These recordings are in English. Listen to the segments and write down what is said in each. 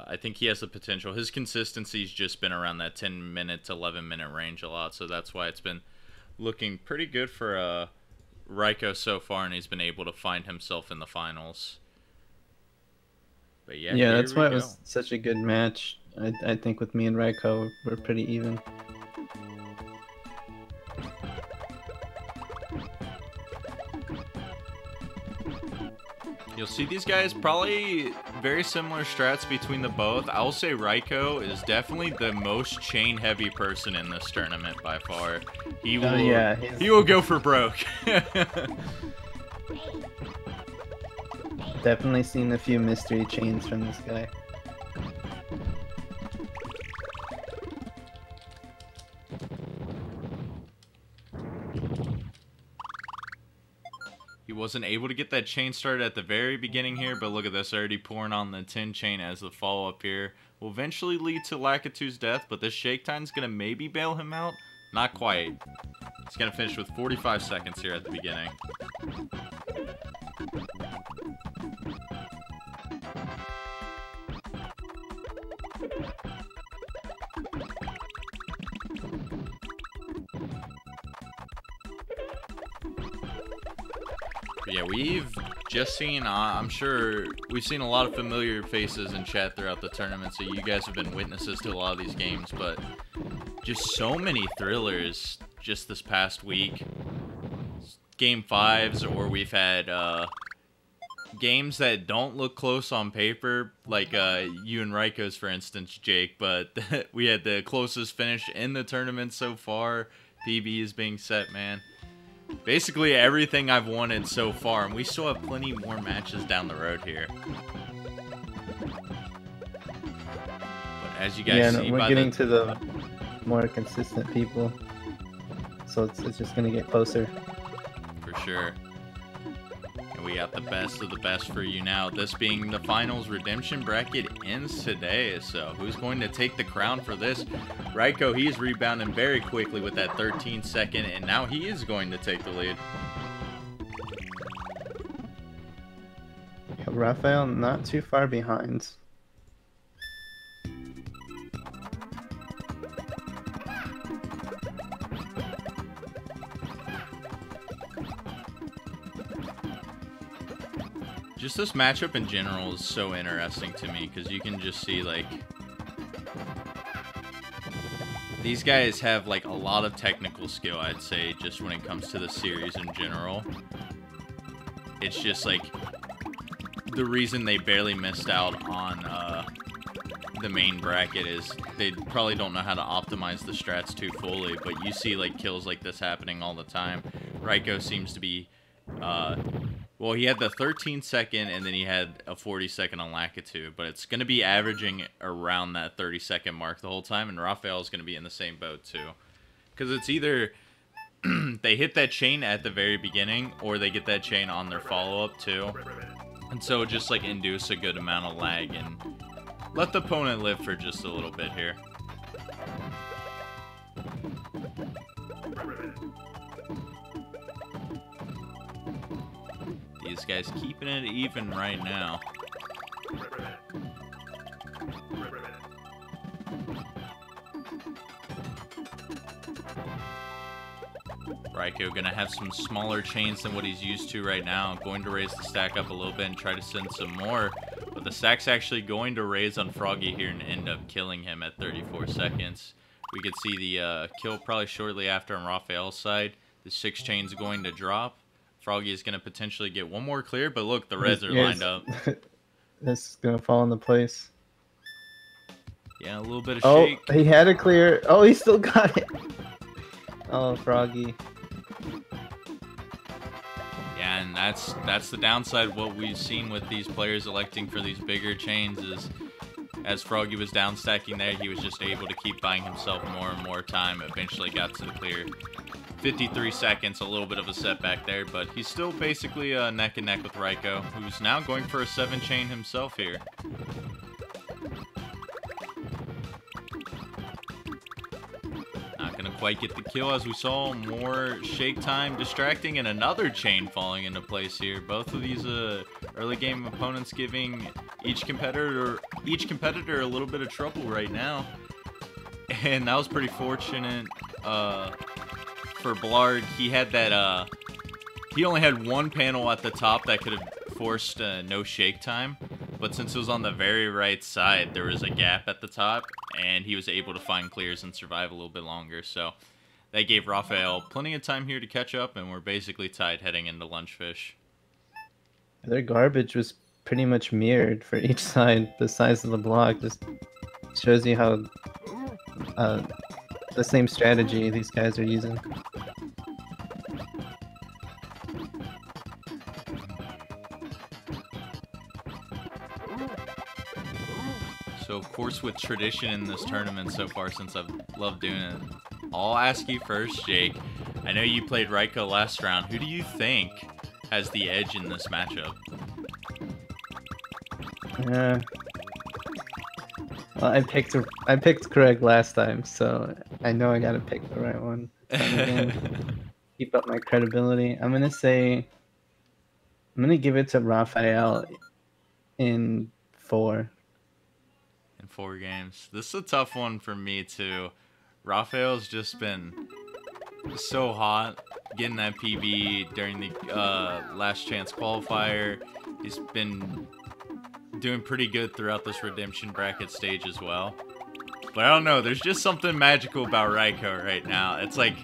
I think he has the potential. His consistency's just been around that 10-minute to 11-minute range a lot, so that's why it's been looking pretty good for Raikou so far, and he's been able to find himself in the finals. But yeah, that's why it was such a good match. I think with me and Raikou, we're pretty even. You'll see these guys probably very similar strats between the both. I will say Raikou is definitely the most chain heavy person in this tournament by far. He will, he will go for broke. Definitely seen a few mystery chains from this guy. He wasn't able to get that chain started at the very beginning here, but look at this, already pouring on the 10 chain as the follow-up here. Will eventually lead to Lakitu's death, but this Shake Time's going to maybe bail him out. Not quite. He's going to finish with 45 seconds here at the beginning. Yeah, we've just seen, I'm sure, we've seen a lot of familiar faces in chat throughout the tournament, so you guys have been witnesses to a lot of these games, but just so many thrillers just this past week. Game 5s, or we've had games that don't look close on paper, like you and Raikou's, for instance, Jake, but we had the closest finish in the tournament so far. PB is being set, man. Basically everything I've wanted so far, and we still have plenty more matches down the road here. But as you guys see, we're getting to the more consistent people, so it's just gonna get closer. For sure. And we got the best of the best for you now. This being the finals redemption bracket ends today, so who's going to take the crown for this? Raikou, he's rebounding very quickly with that 13-second, and now he is going to take the lead. Raphael not too far behind. Just this matchup in general is so interesting to me, because you can just see, like, these guys have, like, a lot of technical skill, I'd say, just when it comes to the series in general. It's just, like, the reason they barely missed out on the main bracket is they probably don't know how to optimize the strats too fully, but you see, like, kills like this happening all the time. Raikou seems to be, well, he had the 13-second, and then he had a 40-second on Lakitu, but it's going to be averaging around that 30-second mark the whole time, and Raphael is going to be in the same boat, too. Because it's either they hit that chain at the very beginning, or they get that chain on their follow-up, too. And so just, like, induce a good amount of lag, and let the opponent live for just a little bit here. These guys keeping it even right now. Raikou gonna have some smaller chains than what he's used to right now. Going to raise the stack up a little bit and try to send some more. But the stack's actually going to raise on Froggy here and end up killing him at 34 seconds. We could see the kill probably shortly after on Raphael's side. The 6 chain's going to drop. Froggy is going to potentially get one more clear, but look, the reds are lined up. This is going to fall into place. Yeah, a little bit of shake. Oh, he had a clear. Oh, he still got it. Oh, Froggy. Yeah, and that's the downside. What we've seen with these players electing for these bigger chains is, as Froggy was down stacking there, he was just able to keep buying himself more and more time. Eventually got to the clear. 53 seconds, a little bit of a setback there, but he's still basically neck and neck with Raikou, who's now going for a 7 chain himself here. Not gonna quite get the kill, as we saw more shake time distracting and another chain falling into place here. Both of these early game opponents giving each competitor each competitor a little bit of trouble right now. And that was pretty fortunate for Blard. He had that, he only had one panel at the top that could have forced no shake time. But since it was on the very right side, there was a gap at the top, and he was able to find clears and survive a little bit longer. So that gave Raphael plenty of time here to catch up, and we're basically tied heading into Lunchfish. Their garbage was pretty much mirrored for each side. The size of the block just shows you how the same strategy these guys are using. So, of course, with tradition in this tournament so far, since I've loved doing it, I'll ask you first, Jake. I know you played Raiko last round. Who do you think has the edge in this matchup? Well, I picked correct last time, so I know I gotta pick the right one. Again, keep up my credibility. I'm gonna give it to Raphael in 4. In 4 games. This is a tough one for me, too. Raphael's just been so hot getting that PB during the last chance qualifier. He's been doing pretty good throughout this redemption bracket stage as well. But I don't know, there's just something magical about Raiko right now. It's like,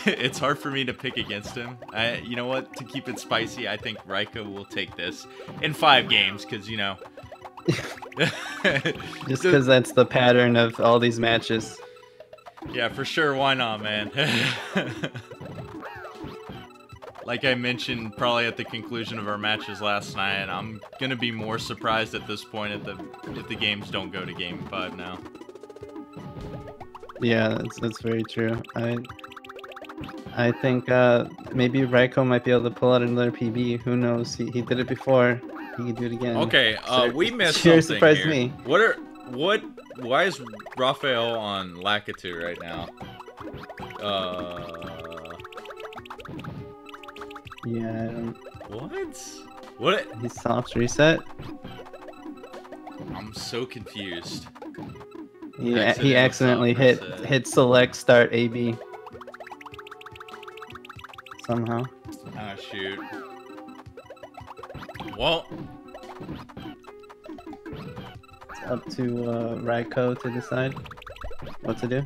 it's hard for me to pick against him. You know what, to keep it spicy, I think Raiko will take this in 5 games, because, you know. Just because that's the pattern of all these matches. Yeah, for sure, why not, man? Like I mentioned probably at the conclusion of our matches last night, I'm gonna be more surprised at this point if the games don't go to game 5 now. Yeah, that's very true. I think maybe Raiko might be able to pull out another PB. Who knows? He did it before. He can do it again. Okay, we missed sure something surprised here. me. Why is Raphael on Lakitu right now? Yeah, I don't... What? He's soft reset? I'm so confused. Yeah, he accidentally hit select start AB. Somehow. Oh shoot. Well, it's up to Raiko to decide what to do.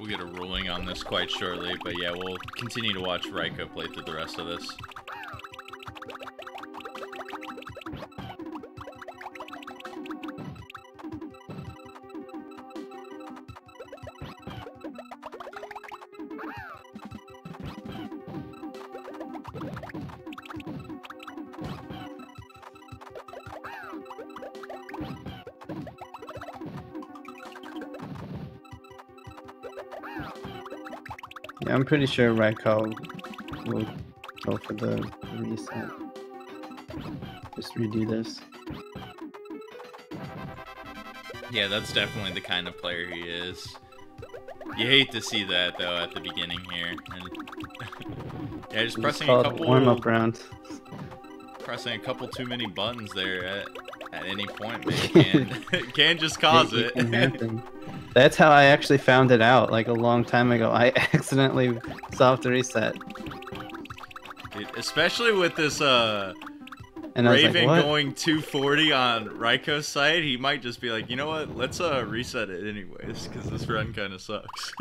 we'll get a ruling on this quite shortly, but yeah, we'll continue to watch Raiko play through the rest of this. Yeah, I'm pretty sure Raiko will go for the reset. Just redo this. Yeah, that's definitely the kind of player he is. You hate to see that though at the beginning here. And yeah, just pressing a couple warm-up round. Pressing a couple too many buttons there at any point, man, can just cause it. Can happen. That's how I actually found it out, like a long time ago. I accidentally soft reset. Dude, especially with this And Raven like, going 240 on Raiko's side, he might just be like, you know what, let's reset it anyways, because this run kind of sucks.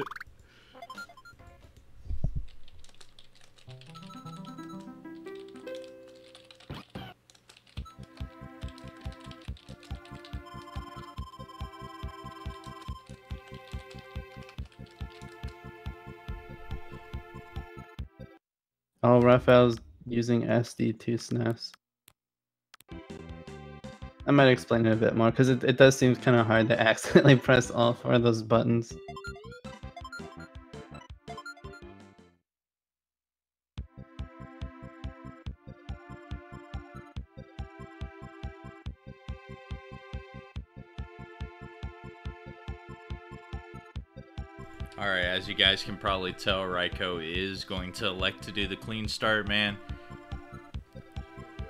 Oh, Raphael's using SD to SNES. I might explain it a bit more, because it does seem kind of hard to accidentally press all 4 of those buttons. Alright, as you guys can probably tell, Raikou is going to elect to do the clean start, man.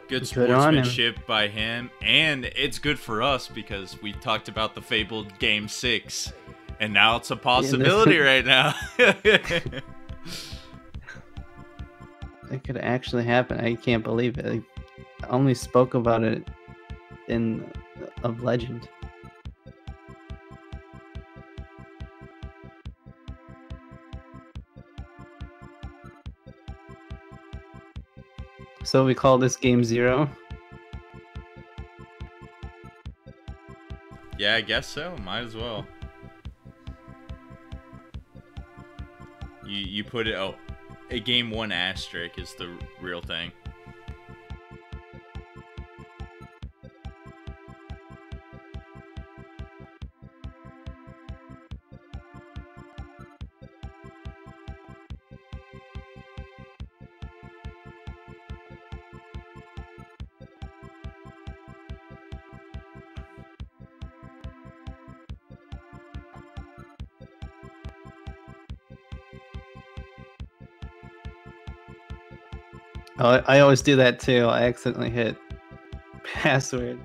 Good sportsmanship by him, and it's good for us because we talked about the fabled Game 6, and now it's a possibility right now. It could actually happen. I can't believe it. I only spoke about it in of Legend. So we call this game 0? Yeah, I guess so. Might as well. You put it... Oh, a game 1 asterisk is the real thing. Oh, I always do that too. I accidentally hit password.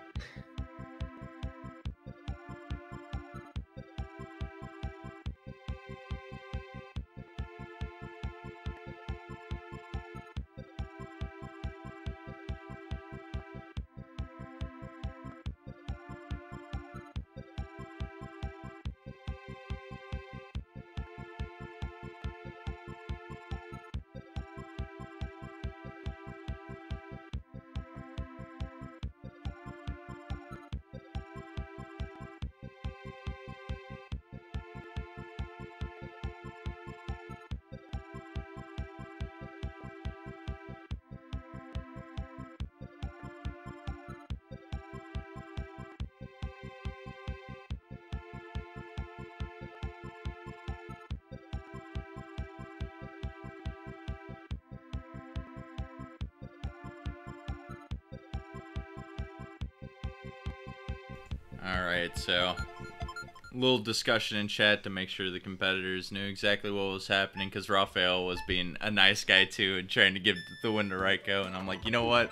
Alright, so a little discussion in chat to make sure the competitors knew exactly what was happening, because Raphael was being a nice guy too and trying to give the win to Raikou, and I'm like, you know what?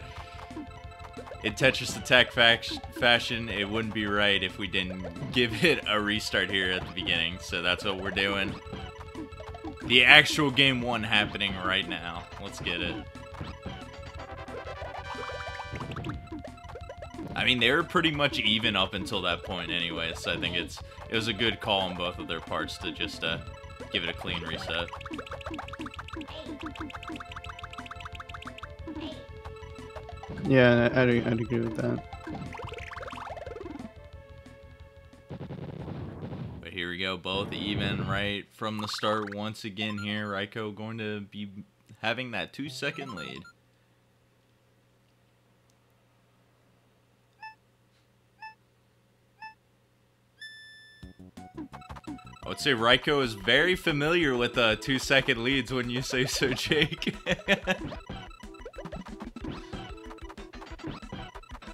In Tetris Attack fashion, it wouldn't be right if we didn't give it a restart here at the beginning, so that's what we're doing. The actual game 1 happening right now. Let's get it. I mean, they were pretty much even up until that point anyway, so I think it was a good call on both of their parts to just give it a clean reset. Yeah, I'd agree with that. But here we go, both even right from the start once again here. Raikou going to be having that 2-second lead. I would say Raikou is very familiar with 2-second leads, when you say so, Jake.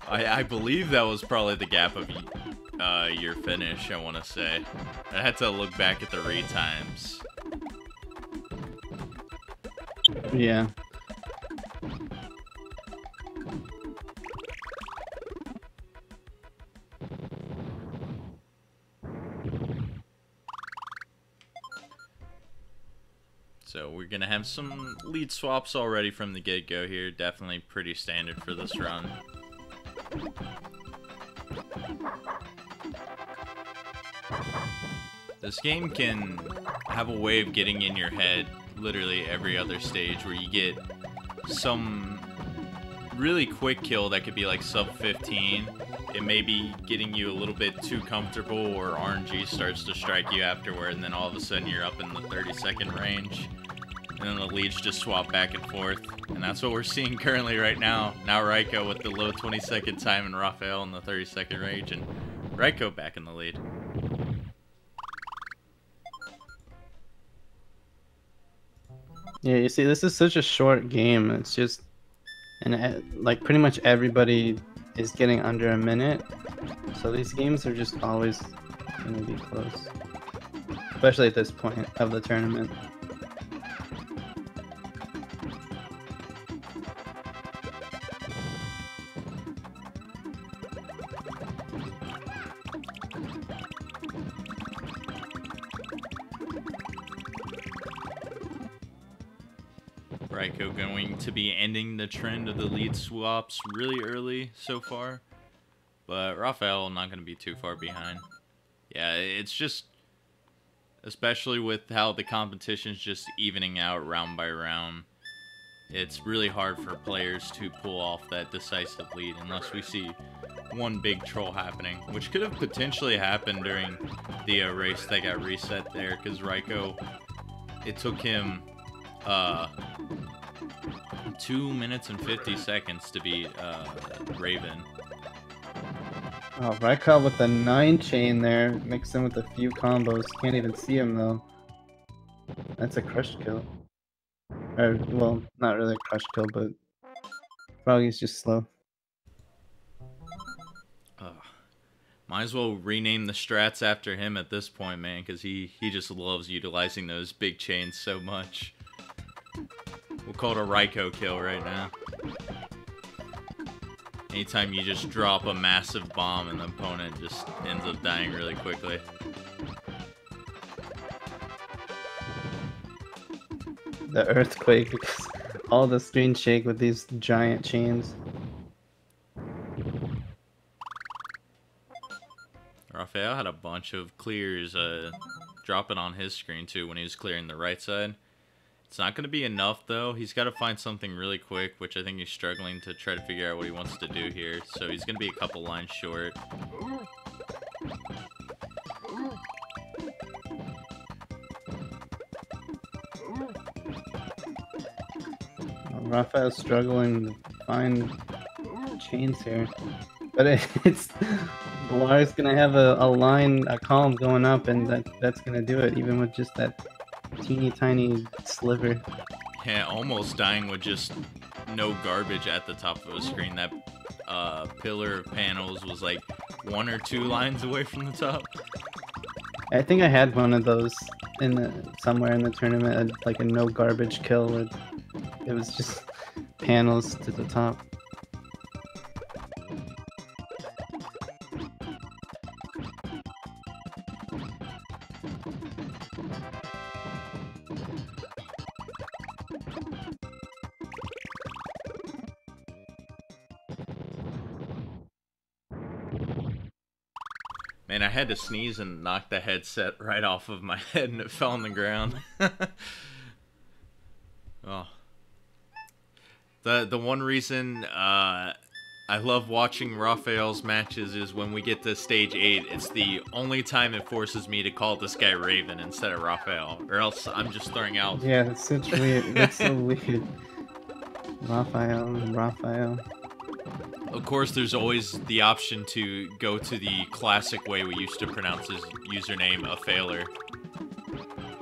I believe that was probably the gap of your finish, I want to say. I had to look back at the retimes. Yeah. So we're going to have some lead swaps already from the get-go here. Definitely pretty standard for this run. This game can have a way of getting in your head literally every other stage, where you get some really quick kill that could be like sub 15. It may be getting you a little bit too comfortable, or RNG starts to strike you afterward, and then all of a sudden you're up in the 30-second range. And then the leads just swap back and forth. And that's what we're seeing currently right now. Now Raikou with the low 20-second time, and Raphael in the 30-second range, and Raikou back in the lead. Yeah, you see, this is such a short game. It's just, and like pretty much everybody is getting under a minute. So these games are just always going to be close. especially at this point of the tournament. Raikou going to be ending the trend of the lead swaps really early so far. But Raphael not going to be too far behind. Yeah, it's just, especially with how the competition's just evening out round by round, it's really hard for players to pull off that decisive lead unless we see one big troll happening, which could have potentially happened during the race that got reset there, because Raikou, it took him 2 minutes and 50 seconds to beat Raven. Oh, Raikou with the 9 chain there, mixed in with a few combos. Can't even see him though. That's a crush kill. Or, well, not really a crush kill, but Froggy's just slow. Might as well rename the strats after him at this point, man, because he just loves utilizing those big chains so much. We'll call it a Raikou kill right now. Anytime you just drop a massive bomb and the opponent just ends up dying really quickly. The earthquake, because all the screens shake with these giant chains. Raphael had a bunch of clears dropping on his screen too when he was clearing the right side. It's not going to be enough though. He's got to find something really quick, which I think he's struggling to try to figure out what he wants to do here. So he's going to be a couple lines short. Raphael's struggling to find chains here. But it's Blar's gonna have a line, a column going up, and that's gonna do it, even with just that teeny tiny sliver. Yeah, almost dying with just no garbage at the top of the screen. That pillar of panels was like 1 or 2 lines away from the top. I think I had one of those somewhere in the tournament, like a no garbage kill where it was just panels to the top. Man, I had to sneeze and knock the headset right off of my head and it fell on the ground. Oh. The one reason I love watching Raphael's matches is when we get to stage 8, it's the only time it forces me to call this guy Raven instead of Raphael, or else I'm just throwing out. Yeah, that's such weird. That's so weird. Raphael. Of course, there's always the option to go to the classic way we used to pronounce his username, afaelr.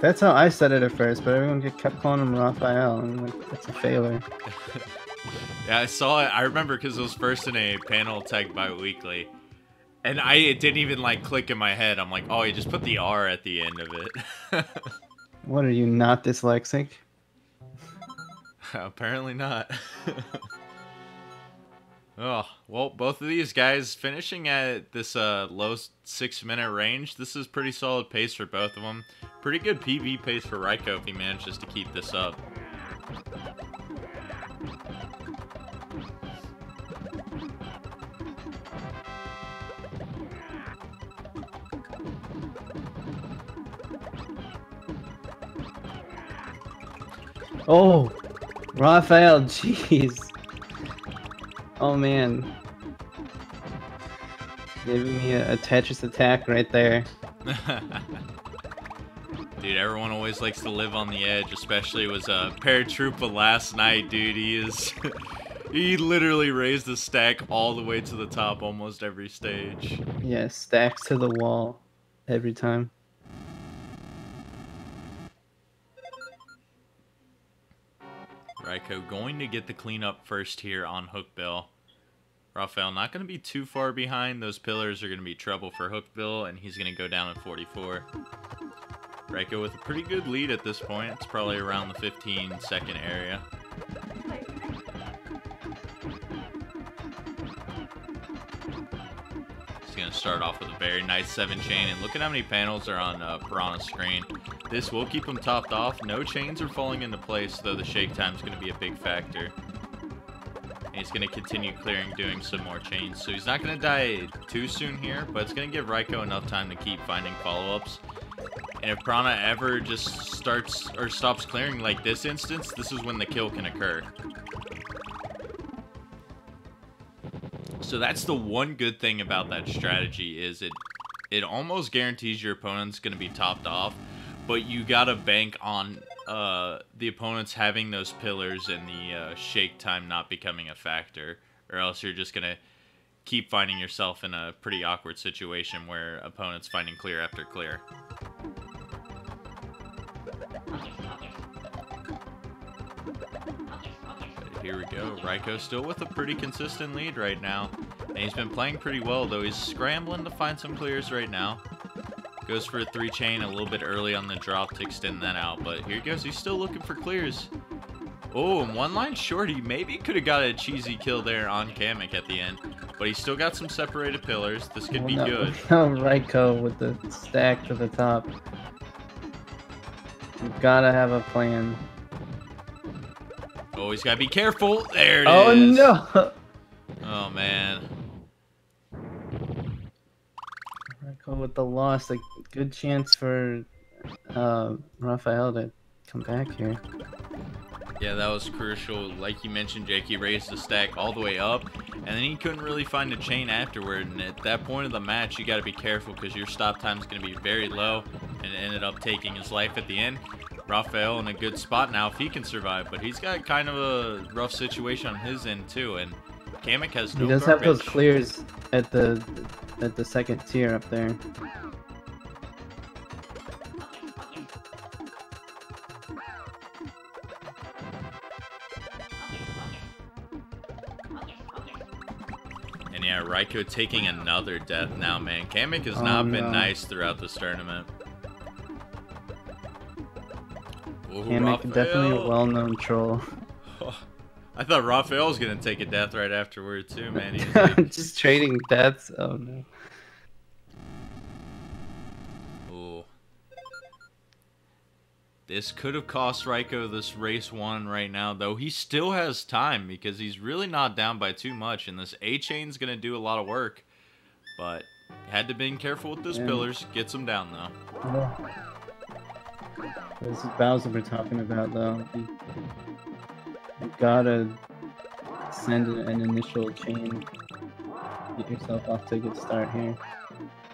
That's how I said it at first, but everyone kept calling him Raphael, and I'm like, that's a failure. Yeah, I saw it. I remember because it was first in a panel tag bi-weekly, and it didn't even like click in my head. I'm like, oh, you just put the R at the end of it. What, are you not dyslexic? Apparently not. Oh, well, both of these guys finishing at this low 6-minute range. This is pretty solid pace for both of them. Pretty good PB pace for Raikou if he manages to keep this up. Oh, Raphael, jeez. Oh man. Giving me a Tetris attack right there. Dude, everyone always likes to live on the edge, especially was Paratroopa last night, dude. He literally raised the stack all the way to the top almost every stage. Yeah, stacks to the wall every time. Raikou going to get the cleanup first here on Hookbill. Raphael not going to be too far behind. Those pillars are going to be trouble for Hookbill, and he's going to go down at 44. Raiko with a pretty good lead at this point. It's probably around the 15-second area. He's going to start off with a very nice 7 chain, and look at how many panels are on Piranha's screen. This will keep him topped off. No chains are falling into place, though the shake time is going to be a big factor. And he's going to continue clearing, doing some more chains. So he's not going to die too soon here, but it's going to give Raiko enough time to keep finding follow-ups. And if Piranha ever just starts or stops clearing like this instance, this is when the kill can occur. So that's the one good thing about that strategy, is it almost guarantees your opponent's going to be topped off, but you got to bank on the opponents having those pillars and the shake time not becoming a factor, or else you're just going to keep finding yourself in a pretty awkward situation where opponents finding clear after clear. Here we go. Raiko still with a pretty consistent lead right now. And he's been playing pretty well, though he's scrambling to find some clears right now. Goes for a 3 chain a little bit early on the drop to extend that out. But here he goes. He's still looking for clears. Oh, and one line short. He maybe could have got a cheesy kill there on Kamek at the end. But he's still got some separated pillars. This could be good. Raiko with the stack to the top. You gotta have a plan. Oh, he's got to be careful. There it is. Oh, no. Oh, man. Raiko with the loss. A good chance for Raphael to come back here. Yeah, that was crucial. Like you mentioned, Jake, he raised the stack all the way up, and then he couldn't really find a chain afterward. And at that point of the match, you got to be careful because your stop time is going to be very low, and it ended up taking his life at the end. Raphael in a good spot now if he can survive, but he's got kind of a rough situation on his end too, and Kamek has no He does garbage. have those clears at the second tier up there. And yeah, Raiko taking another death now, man. Kamek has not been nice throughout this tournament. Ooh, Kamek, definitely a well-known troll. Oh, I thought Raphael was going to take a death right afterward too, man. He was like... Just trading deaths. Oh no. Ooh. This could have cost Raiko this race 1 right now, though he still has time because he's really not down by too much, and this A chain's going to do a lot of work. But had to be careful with those pillars. Gets him down though. Yeah. This is Bowser we're talking about, though. You gotta send an initial chain. Get yourself off to a good start here,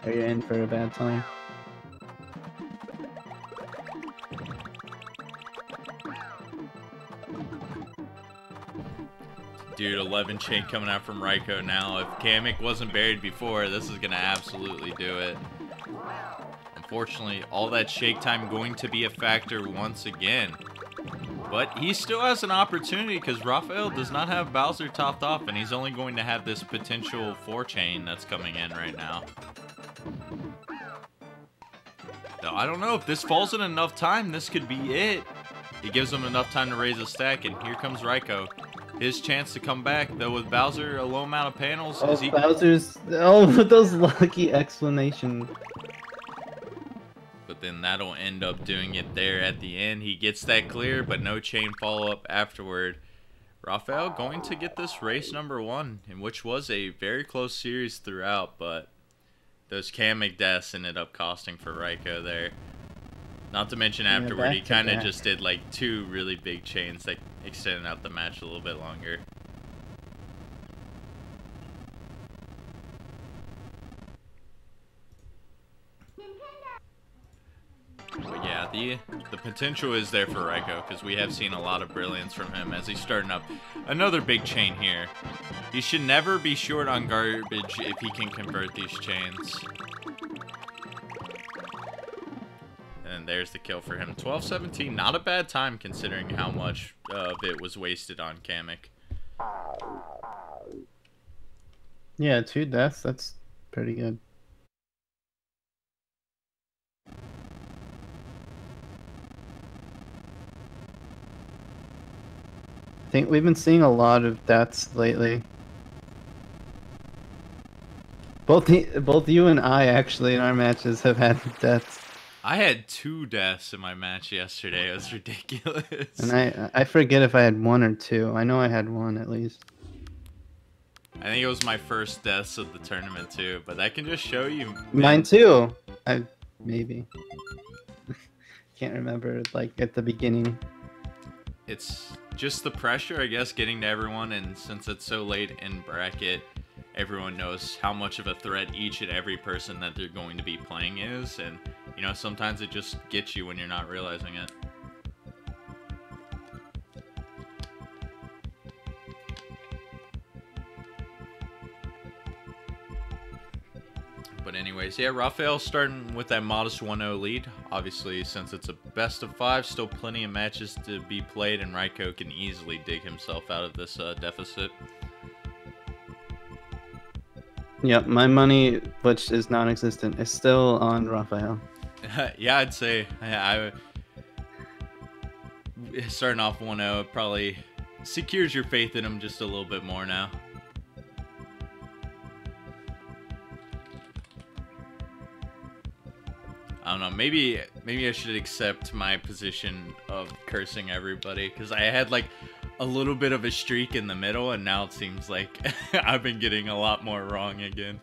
or you're in for a bad time. Dude, 11 chain coming out from Raiko now. If Kamek wasn't buried before, this is going to absolutely do it. Unfortunately, all that shake time going to be a factor once again. But he still has an opportunity because Raphael does not have Bowser topped off, and he's only going to have this potential 4 chain that's coming in right now. Now, I don't know if this falls in enough time. This could be it. It gives him enough time to raise a stack, and here comes Raiko. His chance to come back, though, with Bowser, a low amount of panels. Oh, Bowser's... Oh, with those lucky explanations. But then that'll end up doing it there at the end. He gets that clear, but no chain follow-up afterward. Raphael going to get this race number 1, in which was a very close series throughout, but those Kamek deaths ended up costing for Raiko there. Not to mention afterward, he kind of just did like 2 really big chains that extended out the match a little bit longer. But yeah, the potential is there for Raiko because we have seen a lot of brilliance from him as he's starting up another big chain here. He should never be short on garbage if he can convert these chains. And there's the kill for him. 12-17, not a bad time considering how much of it was wasted on Kamek. Yeah, 2 deaths, that's pretty good. think we've been seeing a lot of deaths lately. Both you and I actually in our matches have had deaths. I had 2 deaths in my match yesterday. It was ridiculous. And I forget if I had 1 or 2. I know I had 1 at least. I think it was my first deaths of the tournament too, but that can just show you. Man. Mine too. Maybe. Can't remember like at the beginning. It's just the pressure, I guess, getting to everyone, and since it's so late in bracket, everyone knows how much of a threat each and every person that they're going to be playing is, and you know, sometimes it just gets you when you're not realizing it. But anyways, yeah, Raphael starting with that modest 1-0 lead. Obviously, since it's a best of 5, still plenty of matches to be played, and Raikou can easily dig himself out of this deficit. Yep, my money, which is non-existent, is still on Raphael. Yeah, I'd say I starting off 1-0 probably secures your faith in him just a little bit more now. I don't know, maybe I should accept my position of cursing everybody, because I had like a little bit of a streak in the middle, and now it seems like I've been getting a lot more wrong again.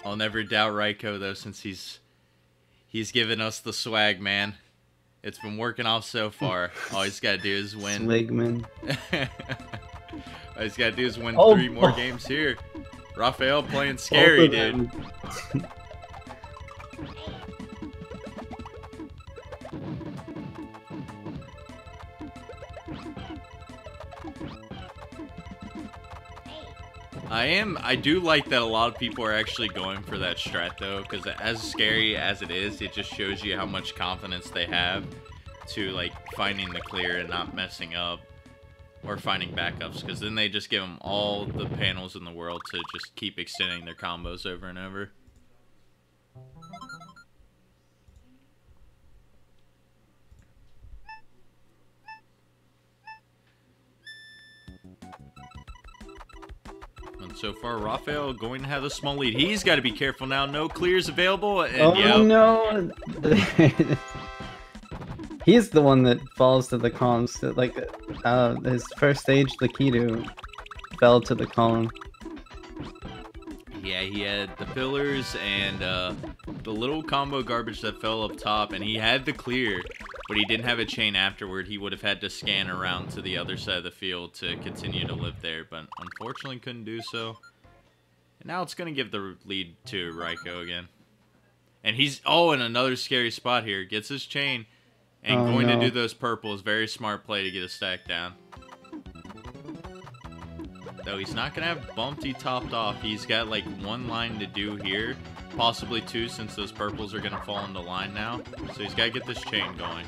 I'll never doubt Raikou though, since he's given us the swag, man. It's been working off so far. All he's gotta do is win. Swagman. All he's gotta do is win 3 more games here. Raphael playing scary, dude. I do like that a lot of people are actually going for that strat though, because as scary as it is, it just shows you how much confidence they have to like finding the clear and not messing up or finding backups, because then they just give them all the panels in the world to just keep extending their combos over and over. And so far, Raphael going to have a small lead. He's got to be careful now. No clears available. And oh no! He's the one that falls to the columns. Like his first stage, the Kidu, fell to the column. Yeah, he had the pillars and the little combo garbage that fell up top, and he had the clear, but he didn't have a chain afterward. He would have had to scan around to the other side of the field to continue to live there, but unfortunately couldn't do so. And now it's going to give the lead to Raikou again. And he's, in another scary spot here. Gets his chain, and going to do those purples. Very smart play to get a stack down. Though he's not going to have Bumpty topped off. He's got like 1 line to do here. Possibly 2, since those purples are going to fall into line now. So he's got to get this chain going.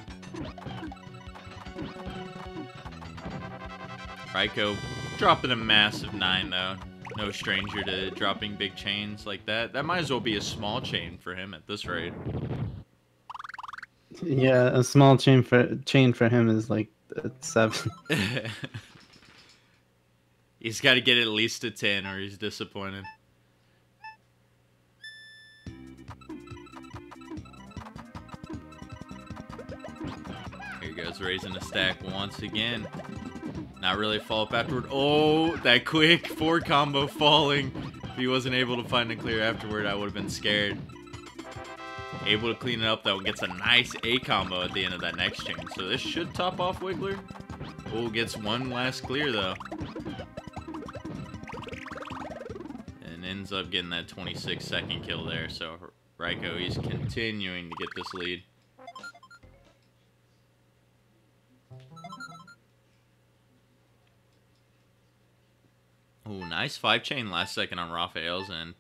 Raikou dropping a massive 9 though. No stranger to dropping big chains like that. That might as well be a small chain for him at this rate. Yeah, a small chain for him is like 7. He's got to get at least a 10 or he's disappointed. Here he goes, raising a stack once again. Not really follow up afterward. Oh, that quick 4 combo falling. If he wasn't able to find a clear afterward, I would have been scared. Able to clean it up though, gets a nice A combo at the end of that next chain. So this should top off Wiggler. Oh, gets 1 last clear though. And ends up getting that 26-second kill there. So Raikou, he's continuing to get this lead. Oh, nice 5-chain last second on Raphael's end.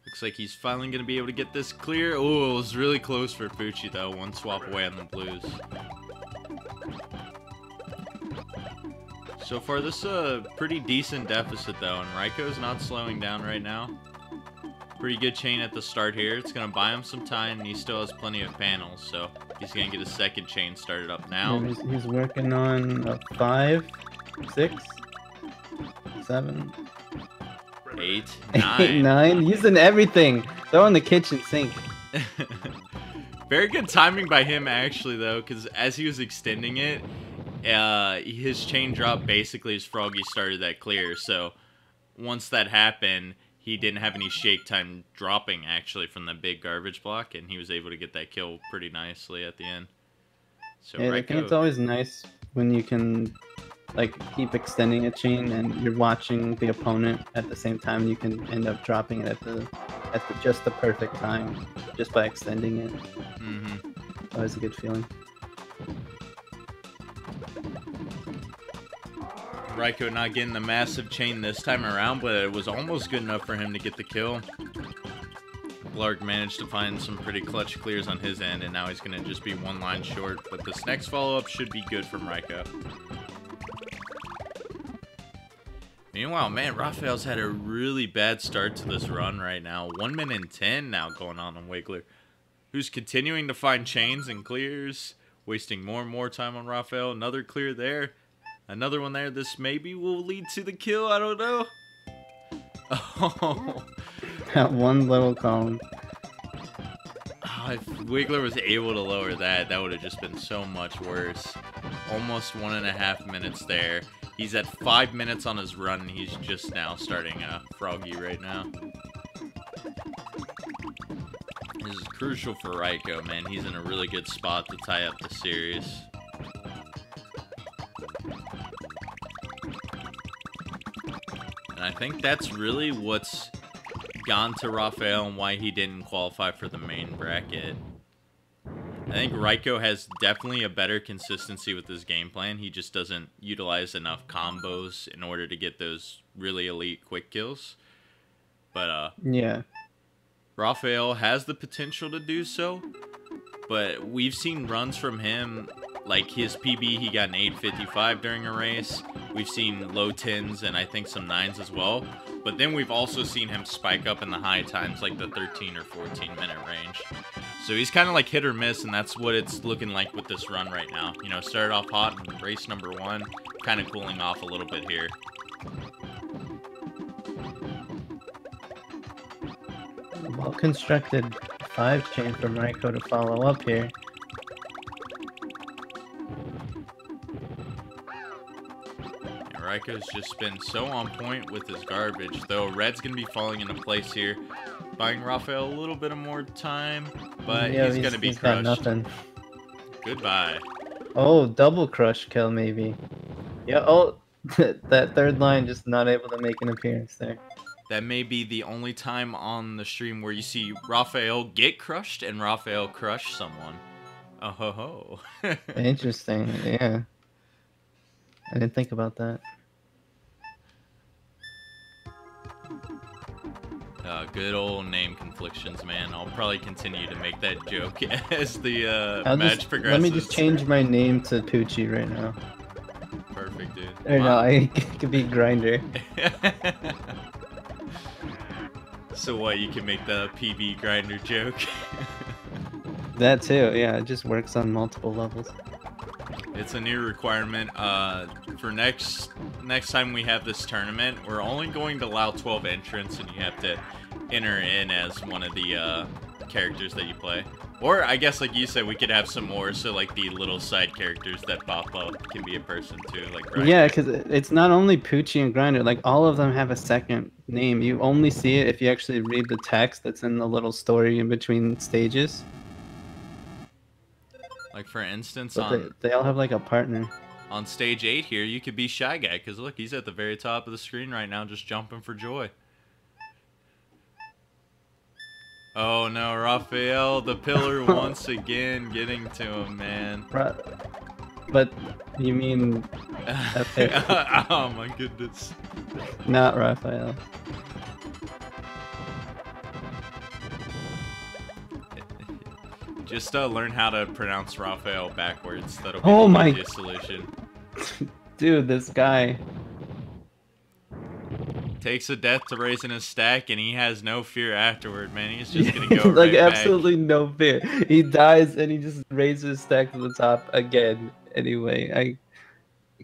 Looks like he's finally going to be able to get this clear. Oh, it was really close for Fuchi though. 1 swap away on the blues. So far, this is a pretty decent deficit though, and Raikou's not slowing down right now. Pretty good chain at the start here. It's going to buy him some time, and he still has plenty of panels, so he's going to get a second chain started up now. He's working on a 5, 6, 7, 8, 8, 9. Using everything. Throw in the kitchen sink. Very good timing by him, actually, though, because as he was extending it, his chain dropped basically as Froggy started that clear, so once that happened, he didn't have any shake time dropping, actually, from the big garbage block, and he was able to get that kill pretty nicely at the end. So yeah, I think it's always nice when you can, like, keep extending a chain and you're watching the opponent at the same time. You can end up dropping it at just the perfect time, just by extending it. Always a good feeling. Raikouр not getting the massive chain this time around, but it was almost good enough for him to get the kill. Lark managed to find some pretty clutch clears on his end, and now he's going to just be one line short. But this next follow-up should be good from Raikouр. Meanwhile, man, Raphael's had a really bad start to this run right now. 1 minute and 10 now going on Wiggler, who's continuing to find chains and clears, wasting more and more time on Raphael. Another clear there. Another one there. This maybe will lead to the kill. I don't know. Oh. That one little column. Oh, if Wiggler was able to lower that, that would have just been so much worse. Almost 1.5 minutes there. He's at 5 minutes on his run, and he's just now starting Froggy right now. This is crucial for Raikouр, man. He's in a really good spot to tie up the series. And I think that's really what's gone to Raphael and why he didn't qualify for the main bracket. I think Raikour has definitely a better consistency with his game plan. He just doesn't utilize enough combos in order to get those really elite quick kills. But yeah, Raphael has the potential to do so. But we've seen runs from him, like his PB, he got an 8:55 during a race. We've seen low 10s and I think some 9s as well. But then we've also seen him spike up in the high times, like the 13 or 14 minute range. So he's kind of like hit or miss, and that's what it's looking like with this run right now. You know, started off hot in race number 1, kind of cooling off a little bit here. Well-constructed 5 chain from Raikour to follow up here. Raikou's just been so on point with his garbage, though Red's going to be falling into place here, buying Raphael a little bit of more time, but yeah, he's going to be he's crushed. got nothing. Goodbye. Oh, double crush kill maybe. Yeah, oh, that third line just not able to make an appearance there. That may be the only time on the stream where you see Raphael get crushed and Raphael crush someone. Oh ho ho. Interesting, yeah. I didn't think about that. Good old name conflictions, man. I'll probably continue to make that joke as the match progresses. Let me just change my name to Poochie right now. Perfect, dude. Or no, I could be Grinder. So what, you can make the PB grinder joke? That too, yeah, it just works on multiple levels. It's a new requirement. For next time we have this tournament, we're only going to allow 12 entrants, and you have to enter in as one of the characters that you play. Or I guess, like you said, we could have some more, so like the little side characters that pop up can be a person too, like Grinder. Yeah, because it's not only Poochie and Grinder, like all of them have a second name. You only see it if you actually read the text that's in the little story in between stages. Like for instance, But they all have like a partner. On stage 8 here, you could be Shy Guy, because look, he's at the very top of the screen right now, just jumping for joy. Oh no, Raphael, the pillar once again getting to him, man. But you mean... Oh my goodness. Not Raphael. Just learn how to pronounce Raphael backwards. That'll be the easiest solution. Dude, this guy. takes a death to raising his stack, and he has no fear afterward, man. He's just gonna go like right absolutely no fear. He dies and he just raises his stack to the top again. Anyway, I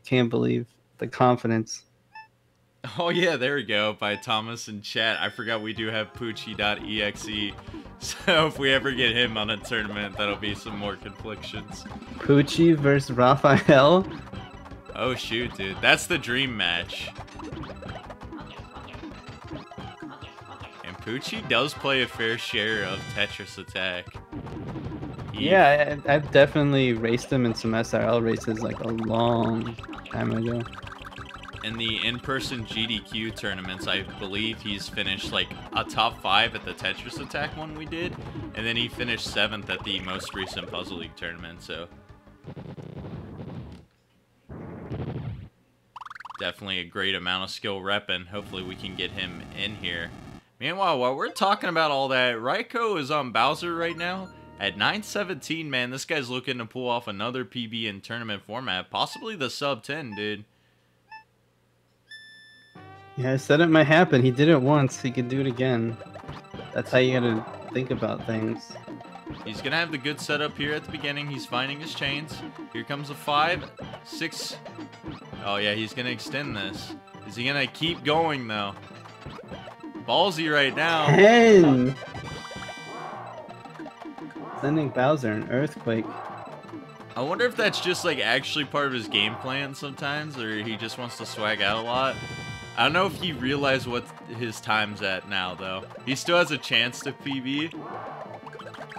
can't believe the confidence. Oh yeah, there we go, by Thomas in chat. I forgot we do have Poochie.exe, so if we ever get him on a tournament, that'll be some more conflictions. Poochie versus Raphael? Oh shoot, dude. That's the dream match. And Poochie does play a fair share of Tetris Attack. Yeah, I've definitely raced him in some SRL races like a long time ago. In the in-person GDQ tournaments, I believe he's finished like a top 5 at the Tetris Attack one we did, and then he finished 7th at the most recent Puzzle League tournament, so definitely a great amount of skill repping. Hopefully we can get him in here. Meanwhile, while we're talking about all that, Raikou is on Bowser right now at 917, man. This guy's looking to pull off another PB in tournament format, possibly the sub 10, dude. Yeah, I said it might happen. He did it once. He could do it again. That's how you gotta think about things. He's gonna have the good setup here at the beginning. He's finding his chains. Here comes a 5, 6. Oh yeah, he's gonna extend this. Is he gonna keep going though? Ballsy right now. 10! Sending Bowser an earthquake. I wonder if that's just like actually part of his game plan sometimes, or he just wants to swag out a lot. I don't know if he realized what his time's at now, though. He still has a chance to PB,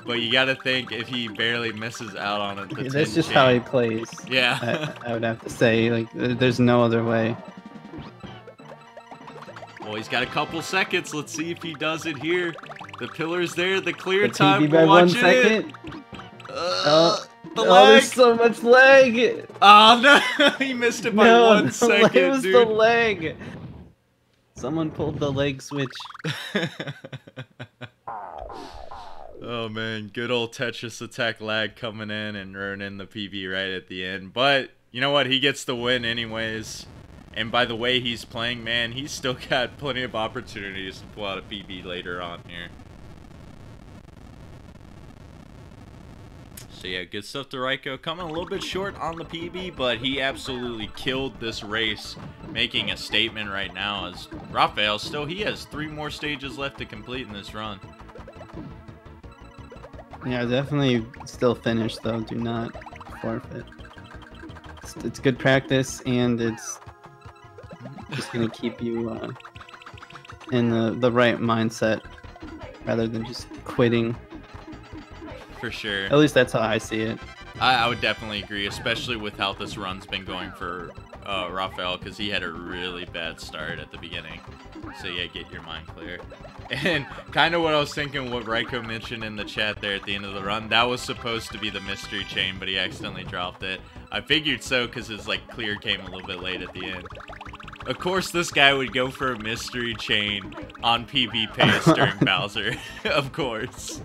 but you gotta think if he barely misses out on it. That's just how he plays. Yeah. I would have to say, like, there's no other way. Well, he's got a couple seconds. Let's see if he does it here. The pillar's there. The clear The time. PB by 1 second. The Oh, leg. there's so much leg. Oh no, he missed it by 1 second, It was dude. the leg. Someone pulled the leg switch. Oh man, good old Tetris Attack lag coming in and ruining the PB right at the end. But you know what? He gets the win anyways. And by the way he's playing, man, he's still got plenty of opportunities to pull out a PB later on here. So yeah, good stuff to Raikou. Coming a little bit short on the PB, but he absolutely killed this race, making a statement right now as Raphael still, he has 3 more stages left to complete in this run. Yeah, definitely still finish though. Do not forfeit. It's good practice, and it's just gonna keep you in the right mindset rather than just quitting. For sure. At least that's how I see it. I would definitely agree, especially with how this run's been going for Raphael, because he had a really bad start at the beginning. So yeah, get your mind clear. And kind of what I was thinking, what Raikou mentioned in the chat there at the end of the run, that was supposed to be the mystery chain, but he accidentally dropped it. I figured so, because his like clear came a little bit late at the end. Of course, this guy would go for a mystery chain on PB pace during Bowser. Of course.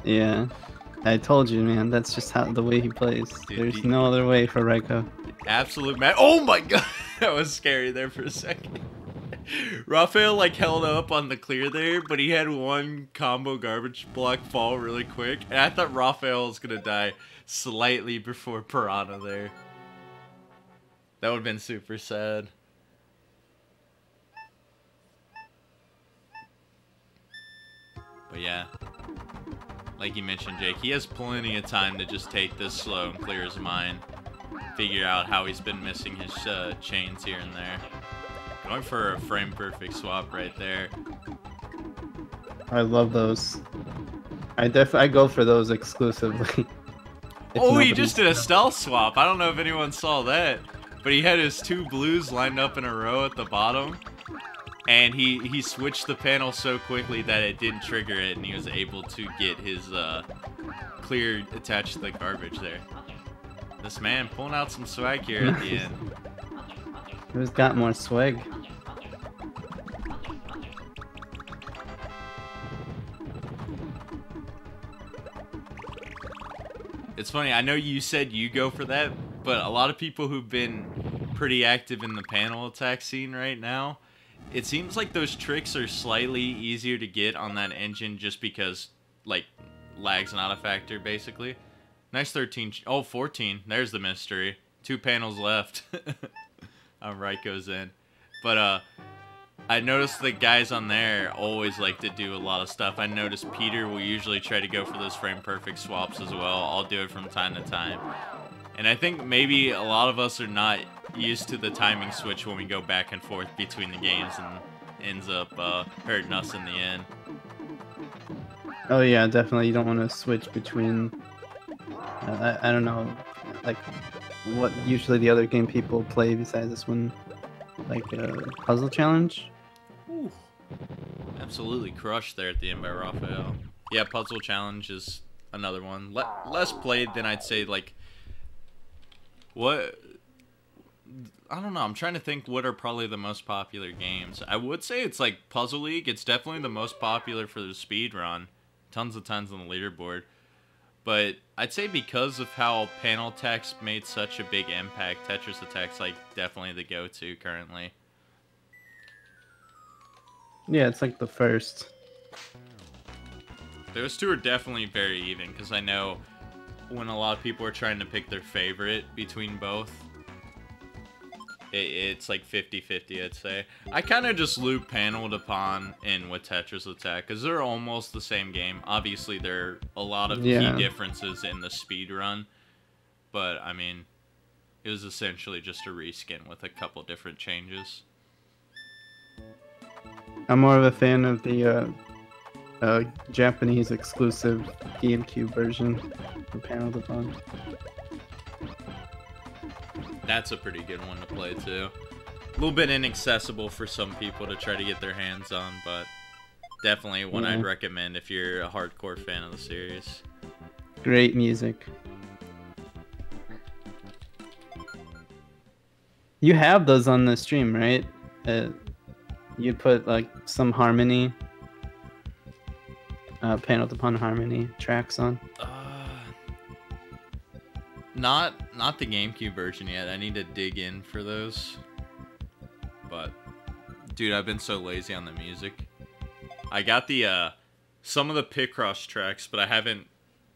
Yeah. I told you, man. That's just how the way he plays. Dude, There's no other way for Raikou. Absolute man. Oh my god! That was scary there for a second. Raphael like held up on the clear there, but he had one combo garbage block fall really quick. And I thought Raphael was gonna die slightly before Piranha there. That would have been super sad. But yeah. Like you mentioned, Jake, he has plenty of time to just take this slow and clear his mind. Figure out how he's been missing his chains here and there. Going for a frame perfect swap right there. I love those. I go for those exclusively. Oh, he just did a stealth swap. I don't know if anyone saw that. But he had his 2 blues lined up in a row at the bottom. And he switched the panel so quickly that it didn't trigger it, and he was able to get his clear attached to the garbage there. This man pulling out some swag here at the end. Who's got more swag? It's funny, I know you said you go for that, but a lot of people who've been pretty active in the panel attack scene right now, It seems like those tricks are slightly easier to get on that engine just because, like, lag's not a factor, basically. Nice 13. Oh, 14. There's the mystery. 2 panels left. Raikou's in. But, I noticed the guys on there always like to do a lot of stuff. I noticed Peter will usually try to go for those frame perfect swaps as well. I'll do it from time to time. And I think maybe a lot of us are not used to the timing switch when we go back and forth between the games and ends up hurting us in the end. Oh yeah, definitely. You don't want to switch between. I don't know, like what usually the other game people play besides this one, like puzzle challenge. Ooh. Absolutely crushed there at the end by Raphael. Yeah, puzzle challenge is another one. Less played than I'd say, like, what? I don't know. I'm trying to think what are probably the most popular games. I would say it's like Puzzle League. It's definitely the most popular for the speedrun. Tons of times on the leaderboard. But I'd say because of how panel text made such a big impact, Tetris Attack's like definitely the go-to currently. Yeah, it's like the first. Those two are definitely very even, because I know when a lot of people are trying to pick their favorite between both, it's like 50-50, I'd say. I kind of just loop Paneled Upon in with Tetris Attack, because they're almost the same game. Obviously, there are a lot of key differences in the speed run, but, I mean, it was essentially just a reskin with a couple different changes. I'm more of a fan of the Japanese exclusive GameCube version of Paneled Upon. That's a pretty good one to play too. A little bit inaccessible for some people to try to get their hands on, but definitely one I'd recommend if you're a hardcore fan of the series. Great music. You have those on the stream, right? You put like some harmony, Paneled Upon harmony tracks on. Not the GameCube version yet. I need to dig in for those. But, dude, I've been so lazy on the music. I got the some of the Picross tracks, but I haven't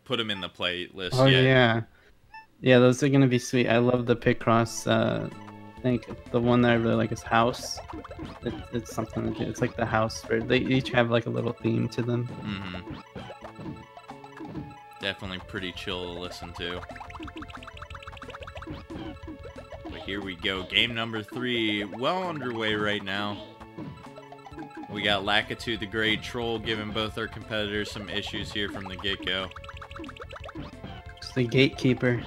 put them in the playlist yet. Yeah, those are gonna be sweet. I love the Picross. I think the one that I really like is House. It's something that it's like the house where they each have like a little theme to them. Definitely pretty chill to listen to. But here we go. Game number 3, well underway right now. We got Lakitu the Great Troll giving both our competitors some issues here from the get-go. It's the gatekeeper.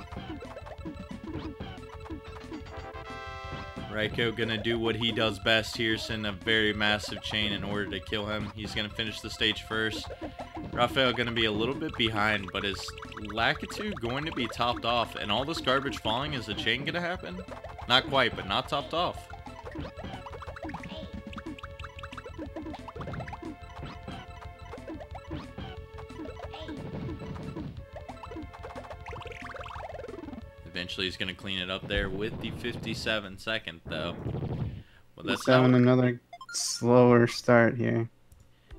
Raikou gonna do what he does best here, send a very massive chain in order to kill him. He's gonna finish the stage first. Raphael gonna be a little bit behind, but is Lakitu going to be topped off? And all this garbage falling, is the chain gonna happen? Not quite, but not topped off. Eventually he's going to clean it up there with the 57-second, though. Well, that's having another slower start here.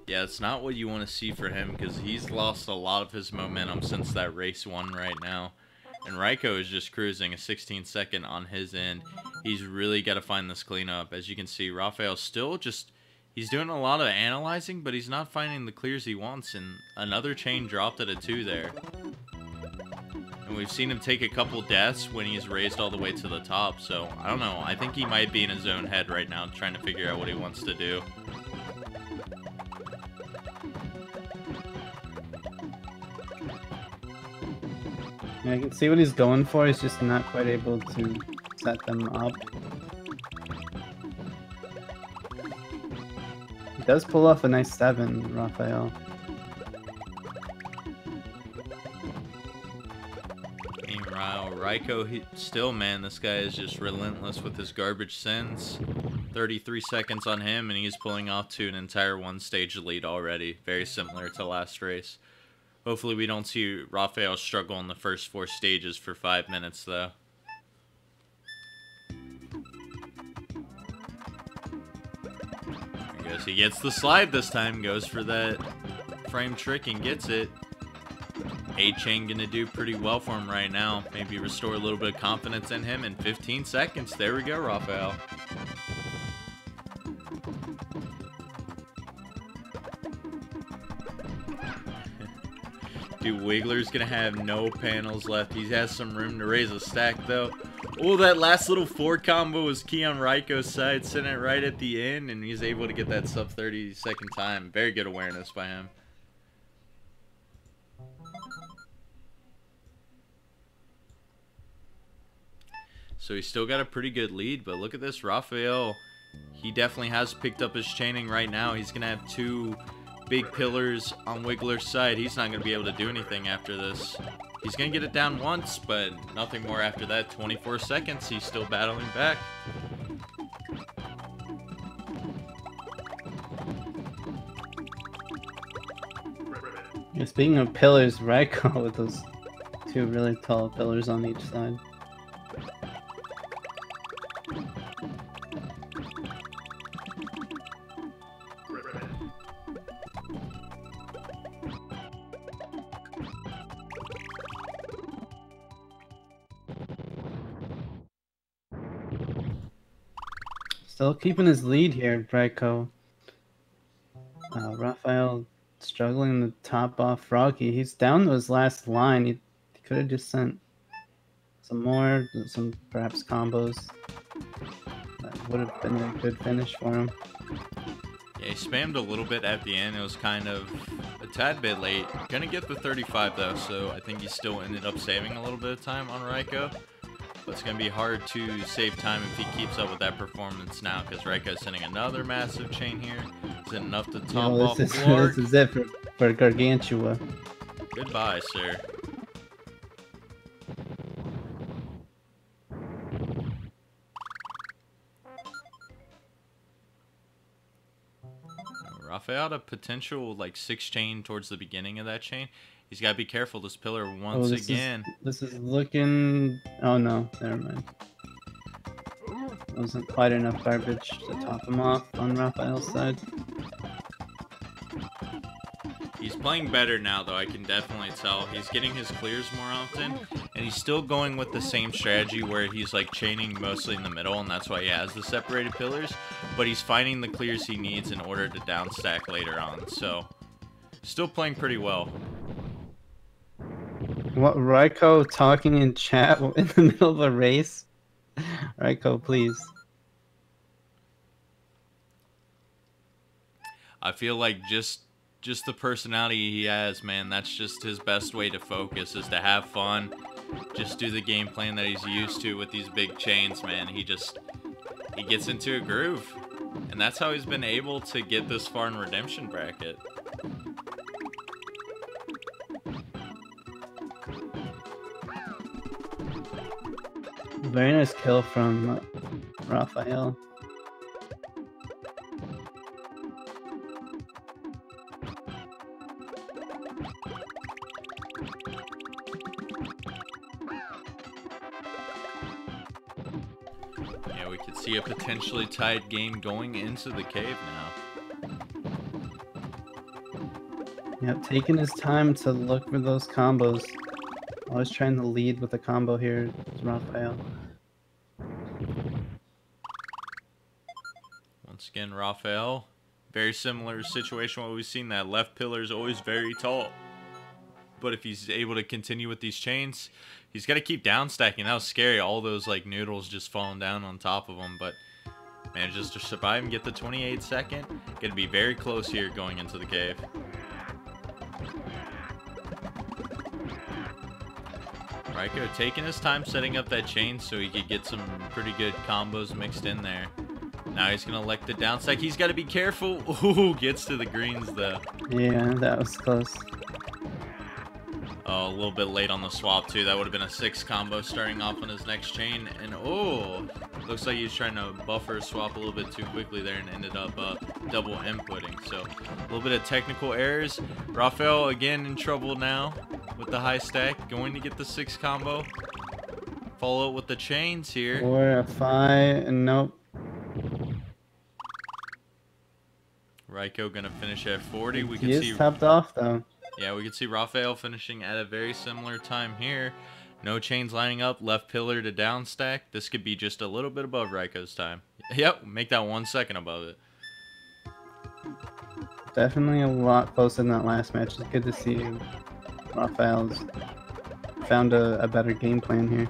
Yeah, it's not what you want to see for him, because he's lost a lot of his momentum since that race 1 right now. And Raikou is just cruising a 16-second on his end. He's really got to find this cleanup. As you can see, Raphael's still just... He's doing a lot of analyzing, but he's not finding the clears he wants. And another chain dropped at a 2 there. And we've seen him take a couple deaths when he's raised all the way to the top. So, I don't know. I think he might be in his own head right now trying to figure out what he wants to do. Yeah, I can see what he's going for. He's just not quite able to set them up. He does pull off a nice 7, Raphael. Meanwhile, Raikou, still, man, this guy is just relentless with his garbage sends. 33 seconds on him, and he's pulling off to an entire 1-stage lead already. Very similar to last race. Hopefully we don't see Raphael struggle in the first 4 stages for 5 minutes, though. goes. He gets the slide this time. Goes for that frame trick and gets it. 8-chain gonna do pretty well for him right now. Maybe restore a little bit of confidence in him in 15 seconds. There we go, Raphael. Dude, Wiggler's gonna have no panels left. He has some room to raise a stack though. Oh, that last little 4 combo was key on Raikou's side, sitting it right at the end, and he's able to get that sub 30-second time. Very good awareness by him. So he's still got a pretty good lead, but look at this, Raphael. He definitely has picked up his chaining right now. He's gonna have 2 big pillars on Wiggler's side. He's not gonna be able to do anything after this. He's gonna get it down once, but nothing more after that. 24 seconds, he's still battling back. Yeah, speaking of pillars, Raikou with those 2 really tall pillars on each side. Still keeping his lead here, Raikou. Raphael struggling to top off Froggy. He's down to his last line. He could have just sent some more, some perhaps combos. That would have been a good finish for him. Yeah, he spammed a little bit at the end. It was kind of a tad bit late. Gonna get the 35 though, so I think he still ended up saving a little bit of time on Raikou. But it's going to be hard to save time if he keeps up with that performance now, because Raikou's sending another massive chain here. Is it enough to top off Clark? This is it for Gargantua. Goodbye, sir. Raphael had a potential like 6-chain towards the beginning of that chain. He's got to be careful. This pillar once again. This is looking... Oh no, never mind. Wasn't quite enough garbage to top him off on Raphael's side. He's playing better now, though. I can definitely tell. He's getting his clears more often, and he's still going with the same strategy where he's like chaining mostly in the middle, and that's why he has the separated pillars. But he's finding the clears he needs in order to down stack later on. So, still playing pretty well. What, Raikou talking in chat in the middle of a race? Raikou, please. I feel like just the personality he has, man, that's just his best way to focus, is to have fun. Just do the game plan that he's used to with these big chains, man. He gets into a groove. And that's how he's been able to get this far in Redemption bracket. Very nice kill from Raphael. Yeah, we could see a potentially tied game going into the cave now. Yep, taking his time to look for those combos. Always trying to lead with a combo here, Raphael. Once again, Raphael, very similar situation what we've seen. That left pillar is always very tall. But if he's able to continue with these chains, he's got to keep down stacking. That was scary. All those like noodles just falling down on top of him. But manages to survive and get the 28-second. Going to be very close here going into the cave. Raikou taking his time setting up that chain so he could get some pretty good combos mixed in there. Now he's going to elect the down stack. He's got to be careful. Ooh, gets to the greens though. Yeah, that was close. Oh, a little bit late on the swap too. That would have been a 6 combo starting off on his next chain. And oh, looks like he was trying to buffer a swap a little bit too quickly there and ended up double inputting. So a little bit of technical errors. Raphael again in trouble now with the high stack. Going to get the 6 combo. Follow it with the chains here. Or a 5, and nope. Raiko gonna finish at 40. We He can is see topped off though. Yeah, we can see Raphael finishing at a very similar time here. No chains lining up, left pillar to down stack. This could be just a little bit above Raiko's time. Yep, make that 1 second above it. Definitely a lot closer than that last match. It's good to see Raphael's found a better game plan here.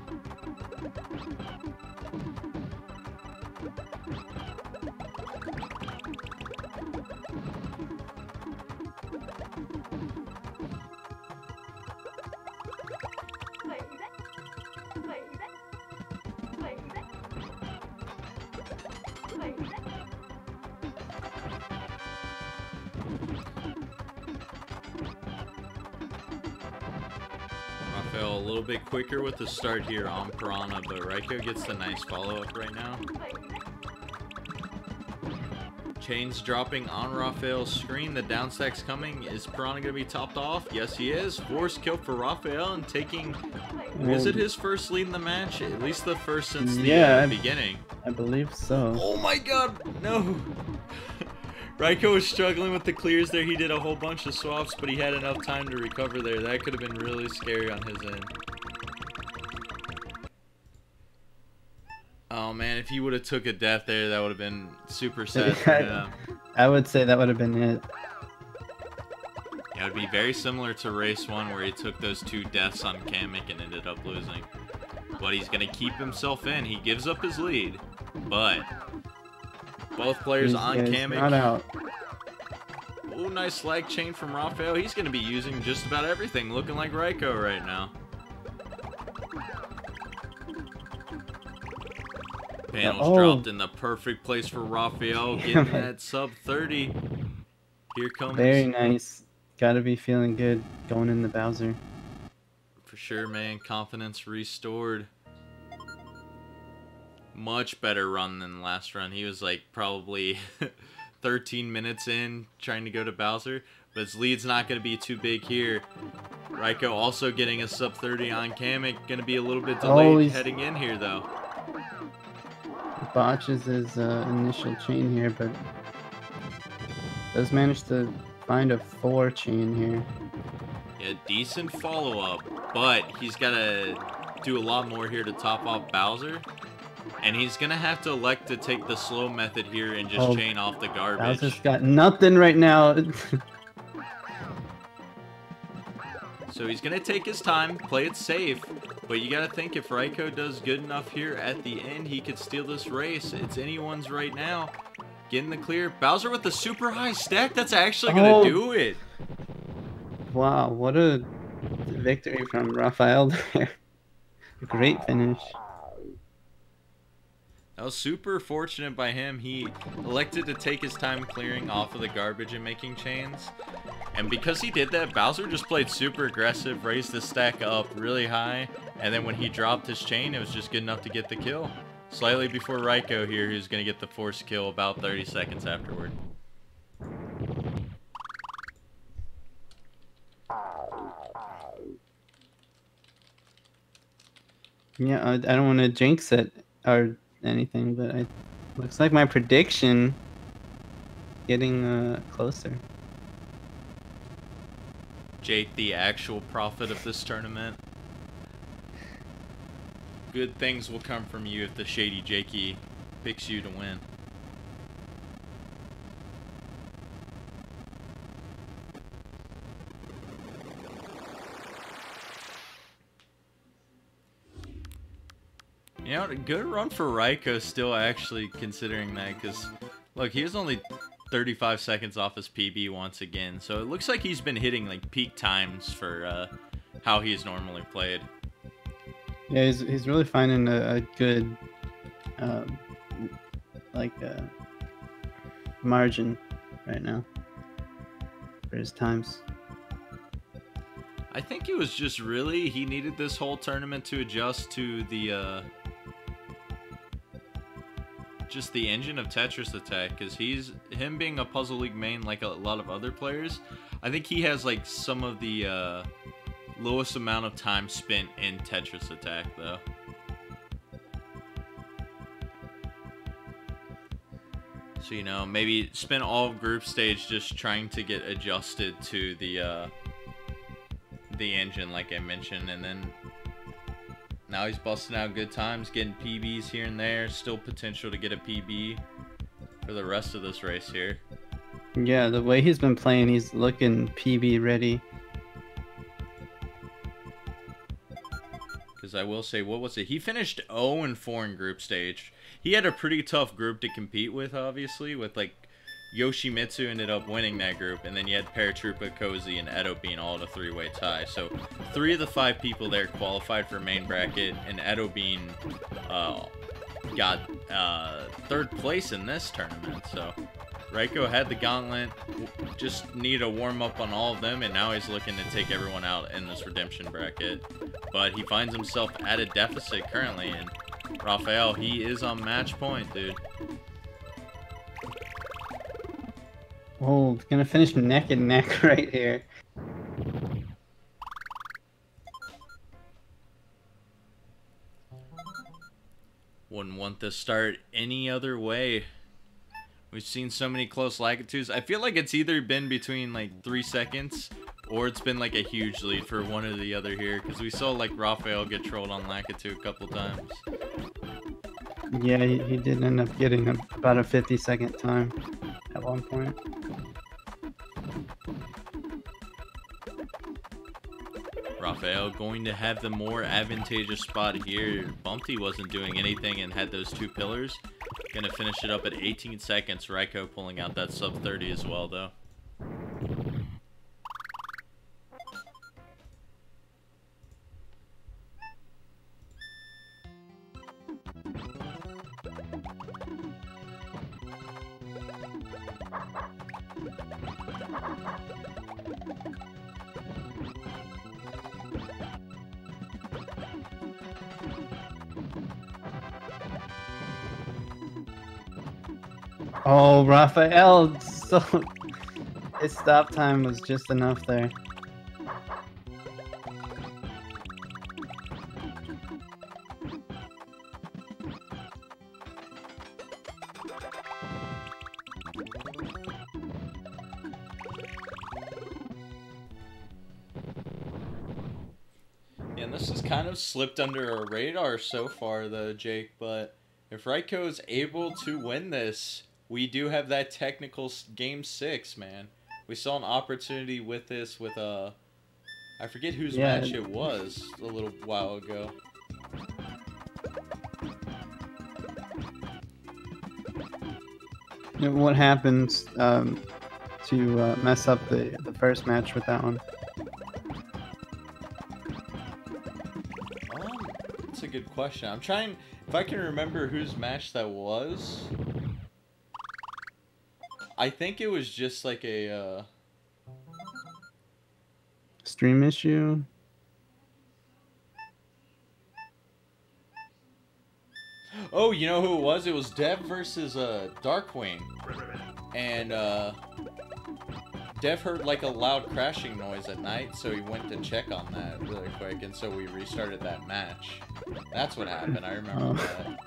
Raphael a little bit quicker with the start here on Piranha, but Raiko gets the nice follow-up right now. Chains dropping on Raphael's screen. The down stack's coming. Is Piranha going to be topped off? Yes, he is. Forced kill for Raphael and taking... Is it his first lead in the match? At least the first since the beginning. I believe so. Oh my god, no! Raiko was struggling with the clears there. He did a whole bunch of swaps, but he had enough time to recover there. That could have been really scary on his end. Oh man, if he would have took a death there, that would have been super sad for him. I would say that would have been it. Yeah, it would be very similar to race 1 where he took those 2 deaths on Kamek and ended up losing. But he's going to keep himself in. He gives up his lead, but both players on Kamek. Not out. Oh, nice lag chain from Raphael. He's going to be using just about everything, looking like Raiko right now. Panels dropped in the perfect place for Raphael, getting that sub 30. Here comes. Very nice. Gotta be feeling good going in the Bowser. For sure, man. Confidence restored. Much better run than last run. He was like probably 13 minutes in trying to go to Bowser, but his lead's not going to be too big here. Raiko also getting a sub 30 on Kamek. Going to be a little bit delayed heading in here though. Botches his initial chain here, but does manage to find a 4 chain here. Yeah, decent follow-up, but he's got to do a lot more here to top off Bowser. And he's going to have to elect to take the slow method here and just chain off the garbage. Bowser's got nothing right now. So he's going to take his time, play it safe. But you got to think if Raiko does good enough here at the end, he could steal this race. It's anyone's right now. Getting the clear. Bowser with the super high stack. That's actually going to do it. Wow, what a victory from Raphael there. A great finish. That was super fortunate by him. He elected to take his time clearing off of the garbage and making chains. And because he did that, Bowser just played super aggressive, raised the stack up really high. And then when he dropped his chain, it was just good enough to get the kill. Slightly before Raiko here, who's going to get the forced kill about 30 seconds afterward. Yeah, I don't want to jinx it or anything, but it looks like my prediction getting closer. Jake, the actual prophet of this tournament. Good things will come from you if the Shady Jakey picks you to win. You know, a good run for Raiko still, actually, considering that, because, look, he was only 35 seconds off his PB once again, so it looks like he's been hitting, like, peak times for how he's normally played. Yeah, he's really finding a good, margin right now for his times. I think it was just really, he needed this whole tournament to adjust to the, just the engine of Tetris Attack, because him being a Puzzle League main like a lot of other players, I think he has like some of the lowest amount of time spent in Tetris Attack though. So, you know, maybe spend all of group stage just trying to get adjusted to the engine, like I mentioned, and then now he's busting out good times, getting PBs here and there. Still potential to get a PB for the rest of this race here. Yeah, the way he's been playing, he's looking PB ready. Because I will say, what was it? He finished 0-4 in group stage. He had a pretty tough group to compete with, obviously, with like Yoshimitsu ended up winning that group, and then you had Paratroopa, Cozy, and Edo being all in a three-way tie. So 3 of the 5 people there qualified for main bracket, and Edo being got 3rd place in this tournament. So Raikou had the gauntlet, just needed a warm-up on all of them, and now he's looking to take everyone out in this redemption bracket. But he finds himself at a deficit currently, and Raphael, he is on match point, dude. Oh, gonna finish neck and neck right here. Wouldn't want this start any other way. We've seen so many close Lakitus. I feel like it's either been between like 3 seconds or it's been like a huge lead for one or the other here, because we saw like Raphael get trolled on Lakitu a couple times. Yeah, he did end up getting about a 50-second time at one point. Raphael going to have the more advantageous spot here. Bumpty wasn't doing anything and had those 2 pillars. Gonna finish it up at 18 seconds. Raikou pulling out that sub 30 as well, though. Oh, Raphael, so his stop time was just enough there. Yeah, and this has kind of slipped under our radar so far, though, Jake, but if Raikou is able to win this, we do have that technical game 6, man. We saw an opportunity with this with I forget whose match it was a little while ago. What happens to mess up the first match with that one? That's a good question. I'm trying, if I can remember whose match that was. I think it was just like a stream issue. Oh, you know who it was? It was Dev versus Darkwing, and Dev heard like a loud crashing noise at night, so he went to check on that really quick, and so we restarted that match. That's what happened. I remember that.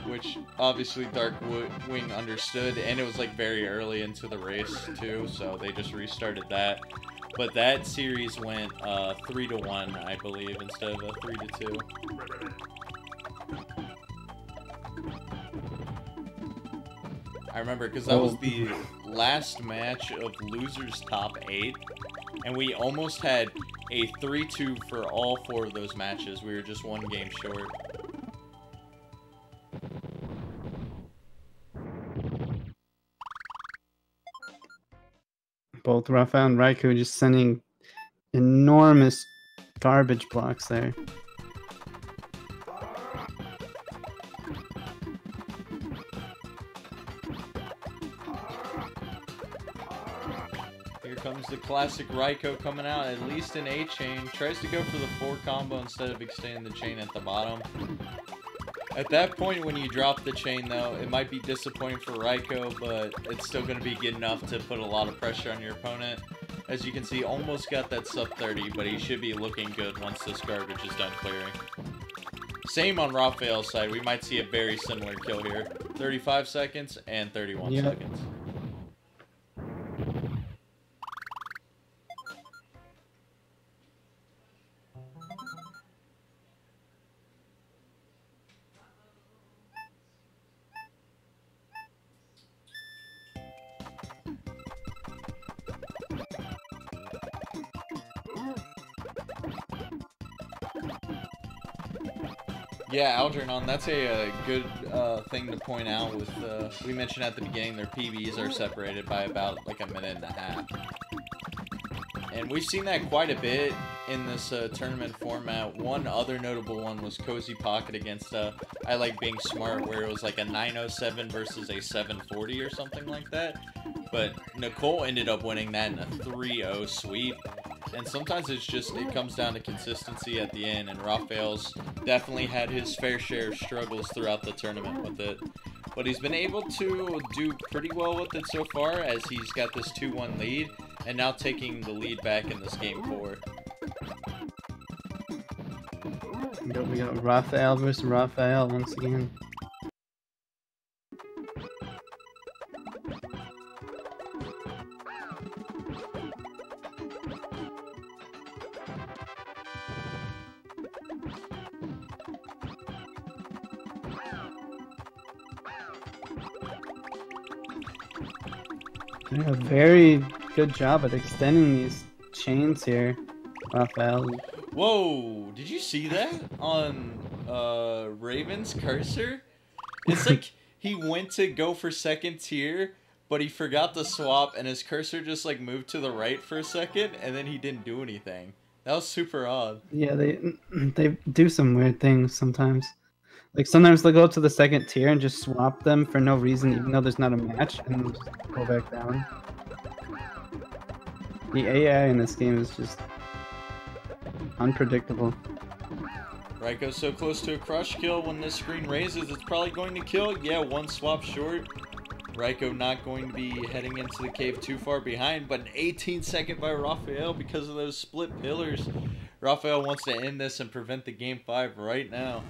Which obviously Darkwing understood, and it was like very early into the race too, so they just restarted that. But that series went 3-1, I believe, instead of a 3-2. I remember because that was the last match of losers top 8, and we almost had a 3-2 for all 4 of those matches. We were just 1 game short. Both Raphael and Raikou just sending enormous garbage blocks there. Here comes the classic Raikou coming out, at least an A-chain. Tries to go for the 4 combo instead of extending the chain at the bottom. At that point, when you drop the chain, though, it might be disappointing for Raikou, but it's still going to be good enough to put a lot of pressure on your opponent. As you can see, almost got that sub 30, but he should be looking good once this garbage is done clearing. Same on Raphael's side. We might see a very similar kill here. 35 seconds and 31 seconds. Yeah, Algernon, that's a good thing to point out with, we mentioned at the beginning their PBs are separated by about like a minute and a half. And we've seen that quite a bit in this tournament format. One other notable one was Cozy Pocket against I Like Being Smart, where it was like a 907 versus a 740 or something like that. But Nicole ended up winning that in a 3-0 sweep. And sometimes it's just, it comes down to consistency at the end, and Raphael's definitely had his fair share of struggles throughout the tournament with it. But he's been able to do pretty well with it so far, as he's got this 2-1 lead, and now taking the lead back in this game 4. We got Raphael versus Raphael once again. Doing a very good job at extending these chains here, Raphael. Whoa, did you see that on Raven's cursor? It's like he went to go for second tier, but he forgot to swap, and his cursor just like moved to the right for a second, and then he didn't do anything. That was super odd. Yeah, they do some weird things sometimes. Like sometimes they'll go to the second tier and just swap them for no reason, even though there's not a match, and just go back down. The AI in this game is just unpredictable. Raikou's so close to a crush kill. When this screen raises, it's probably going to kill. Yeah, one swap short. Raikou not going to be heading into the cave too far behind, but an 18-second by Raphael because of those split pillars. Raphael wants to end this and prevent the game 5 right now.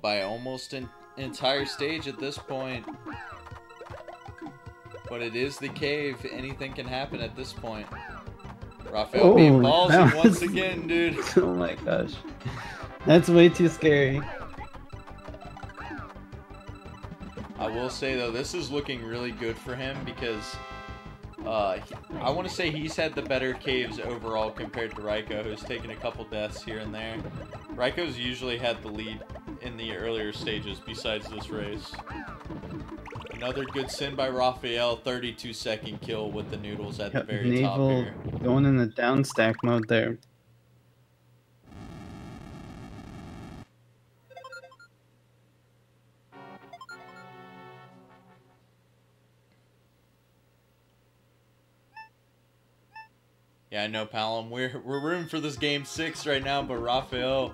By almost an entire stage at this point. But it is the cave. Anything can happen at this point. Raphael being ballsy once again, dude. Oh my gosh. That's way too scary. I will say, though, this is looking really good for him because I want to say he's had the better caves overall compared to Raikou, who's taken a couple deaths here and there. Raikou's usually had the lead in the earlier stages besides this race. Another good sin by Raphael, 32-second kill with the noodles at the very top here. Going in the down stack mode there. Yeah, I know, Palom. We're rooting for this game 6 right now, but Raphael,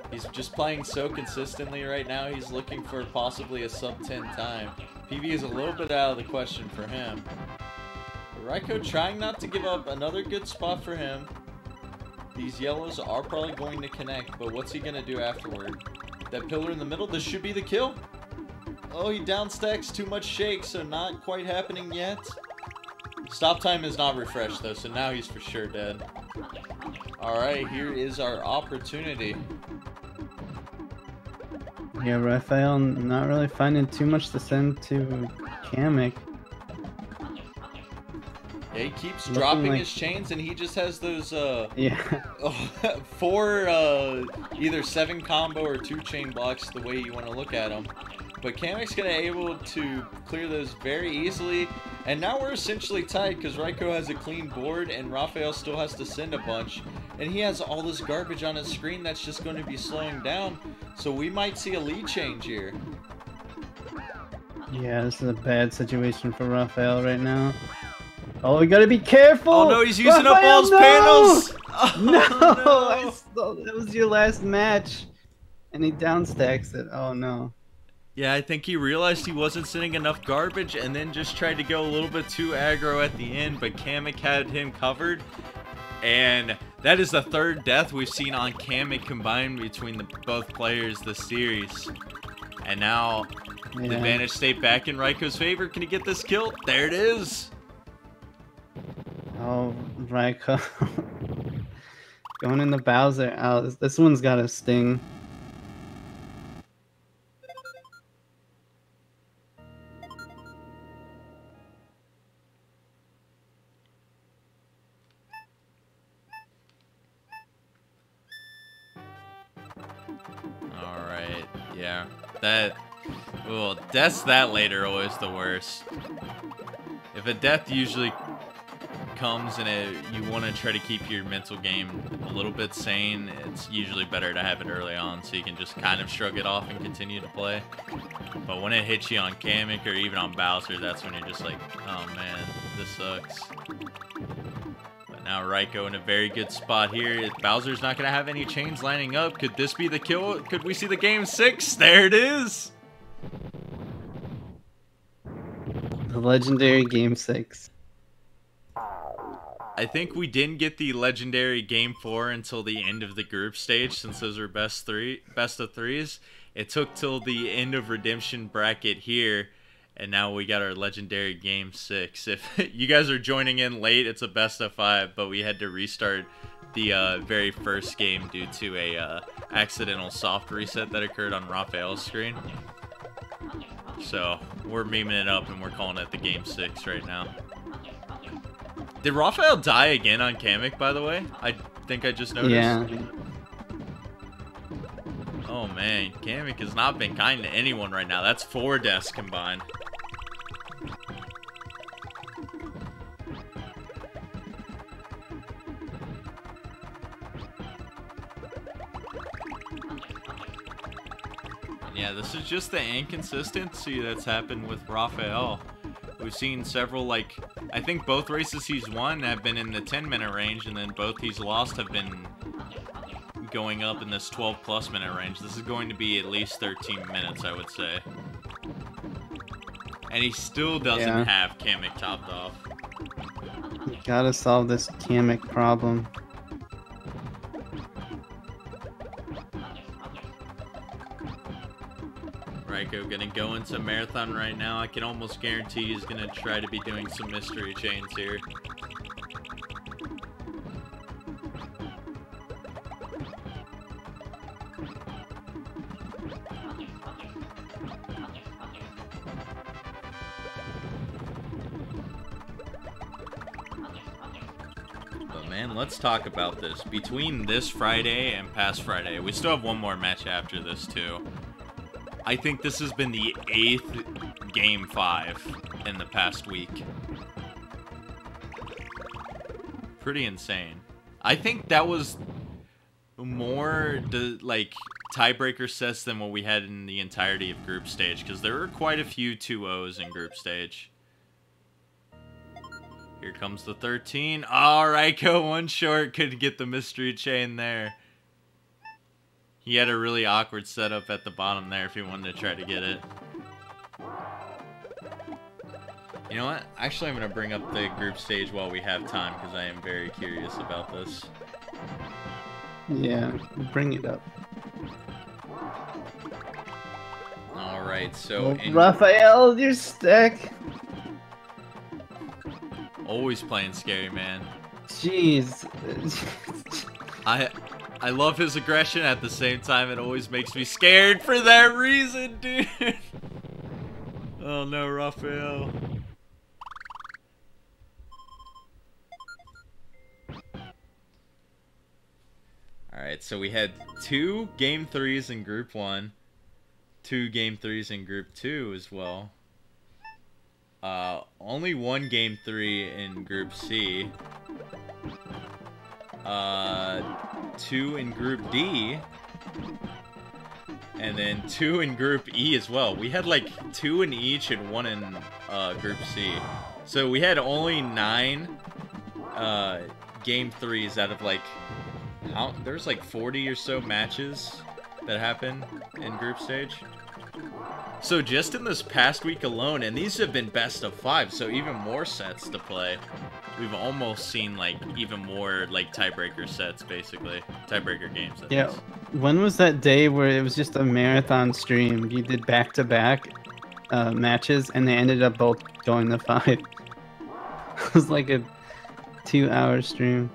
he's just playing so consistently right now. He's looking for possibly a sub-10 time. PB is a little bit out of the question for him. But Raikou trying not to give up. Another good spot for him. These yellows are probably going to connect, but what's he going to do afterward? That pillar in the middle, this should be the kill. Oh, he downstacks too much shake, so not quite happening yet. Stop time is not refreshed, though, so now he's for sure dead. Alright, here is our opportunity. Yeah, Raphael not really finding too much to send to Kamek. Yeah, he keeps dropping his chains, and he just has those, yeah. 4, either 7 combo or 2 chain blocks, the way you want to look at them. But Kamek's going to be able to clear those very easily. And now we're essentially tied because Raikou has a clean board and Raphael still has to send a bunch. And he has all this garbage on his screen that's just going to be slowing down. So we might see a lead change here. Yeah, this is a bad situation for Raphael right now. Oh, we gotta be careful! Oh no, he's using up all his panels! Oh, no! That was your last match. And he downstacks it. Oh no. Yeah, I think he realized he wasn't sending enough garbage and then just tried to go a little bit too aggro at the end, but Kamek had him covered. And that is the third death we've seen on Kamek combined between both players this series. And now the advantage stayed back in Raikou's favor. Can he get this kill? There it is. Oh, Raikou. Going in the Bowser. Oh, this one's got a sting. Alright, yeah. Well, deaths that late are always the worst. If a death usually comes and you want to try to keep your mental game a little bit sane, it's usually better to have it early on so you can just kind of shrug it off and continue to play. But when it hits you on Kamek or even on Bowser, that's when you're just like, oh man, this sucks. But now Raikou in a very good spot here. Bowser's not going to have any chains lining up. Could this be the kill? Could we see the game 6? There it is! The legendary game 6. I think we didn't get the legendary game 4 until the end of the group stage, since those were best of threes. It took till the end of redemption bracket here, and now we got our legendary game 6. If you guys are joining in late, it's a best of 5, but we had to restart the very first game due to a accidental soft reset that occurred on Raphael's screen. So we're memeing it up and we're calling it the game 6 right now. Did Raphael die again on Kamek, by the way? I think I just noticed. Yeah. Oh man, Kamek has not been kind to anyone right now. That's 4 deaths combined. And yeah, this is just the inconsistency that's happened with Raphael. We've seen several, like, I think both races he's won have been in the 10-minute range, and then both he's lost have been going up in this 12+ minute range. This is going to be at least 13 minutes, I would say. And he still doesn't have Kamek topped off. You gotta solve this Kamek problem. Raikou gonna go into Marathon right now. I can almost guarantee he's gonna try to be doing some mystery chains here. But man, let's talk about this. Between this Friday and past Friday, we still have one more match after this too. I think this has been the 8th game 5 in the past week. Pretty insane. I think that was more like tiebreaker sets than what we had in the entirety of group stage, because there were quite a few 2-0s in group stage. Here comes the 13. Oh, Raikou, one short, could get the mystery chain there. He had a really awkward setup at the bottom there if he wanted to try to get it. You know what? Actually, I'm going to bring up the group stage while we have time, because I am very curious about this. Yeah, bring it up. Alright, so... Oh, Raphael, you're stuck! Always playing scary, man. Jeez. I love his aggression. At the same time, it always makes me scared for that reason, dude. Oh no, Raphael. Alright, so we had 2 game 3s in group 1, 2 game 3s in group 2 as well. Only 1 game 3 in group C. 2 in group D, and then 2 in group E as well. We had like 2 in each and 1 in group C. So we had only 9 game 3s out of like, there's like 40 or so matches that happened in group stage. So just in this past week alone, and these have been best of 5, so even more sets to play. We've almost seen like even more like tiebreaker sets, basically tiebreaker games. Yeah. When was that day where it was just a marathon stream? You did back-to-back matches, and they ended up both going to 5. It was like a 2-hour stream.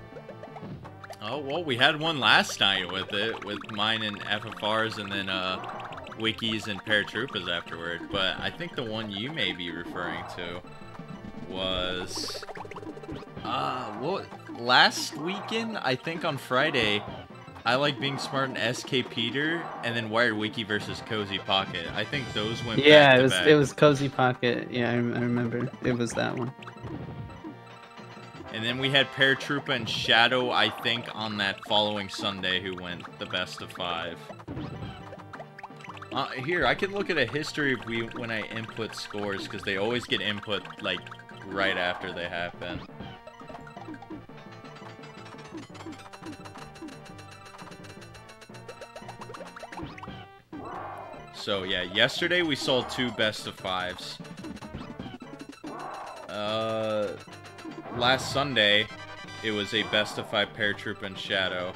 Oh well, we had one last night with it, with mine and FFRs, and then Wikis and Paratroopas afterward. But I think the one you may be referring to was what, last weekend? I think on Friday, I Like Being Smart and SK Peter, and then Wired Wiki versus Cozy Pocket. I think those went back to back. It was Cozy Pocket. Yeah, I remember. It was that one. And then we had Paratroopa and Shadow, I think, on that following Sunday, who went the best of 5. Here, I can look at a history of when I input scores, because they always get input like right after they happen. So yeah, yesterday we saw 2 best of 5s. Last Sunday, it was a best of 5 Paratroopa and Shadow.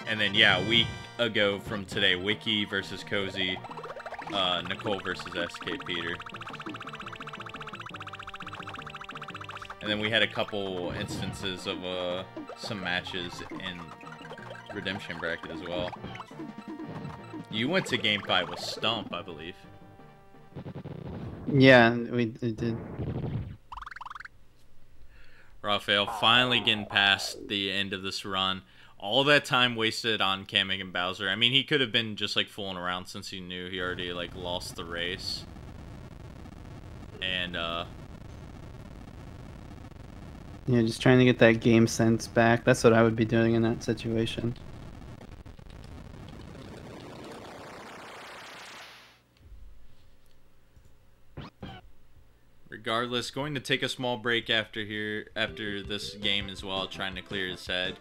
And then yeah, a week ago from today, Wiki versus Cozy, Nicole versus SK Peter. And then we had a couple instances of some matches in Redemption Bracket as well. You went to Game 5 with Stump, I believe. Yeah, we did. Raphael finally getting past the end of this run. All that time wasted on Kamek and Bowser. I mean, he could have been just like fooling around since he knew he already like lost the race. And yeah, just trying to get that game sense back. That's what I would be doing in that situation. regardless, going to take a small break after this game as well, trying to clear his head.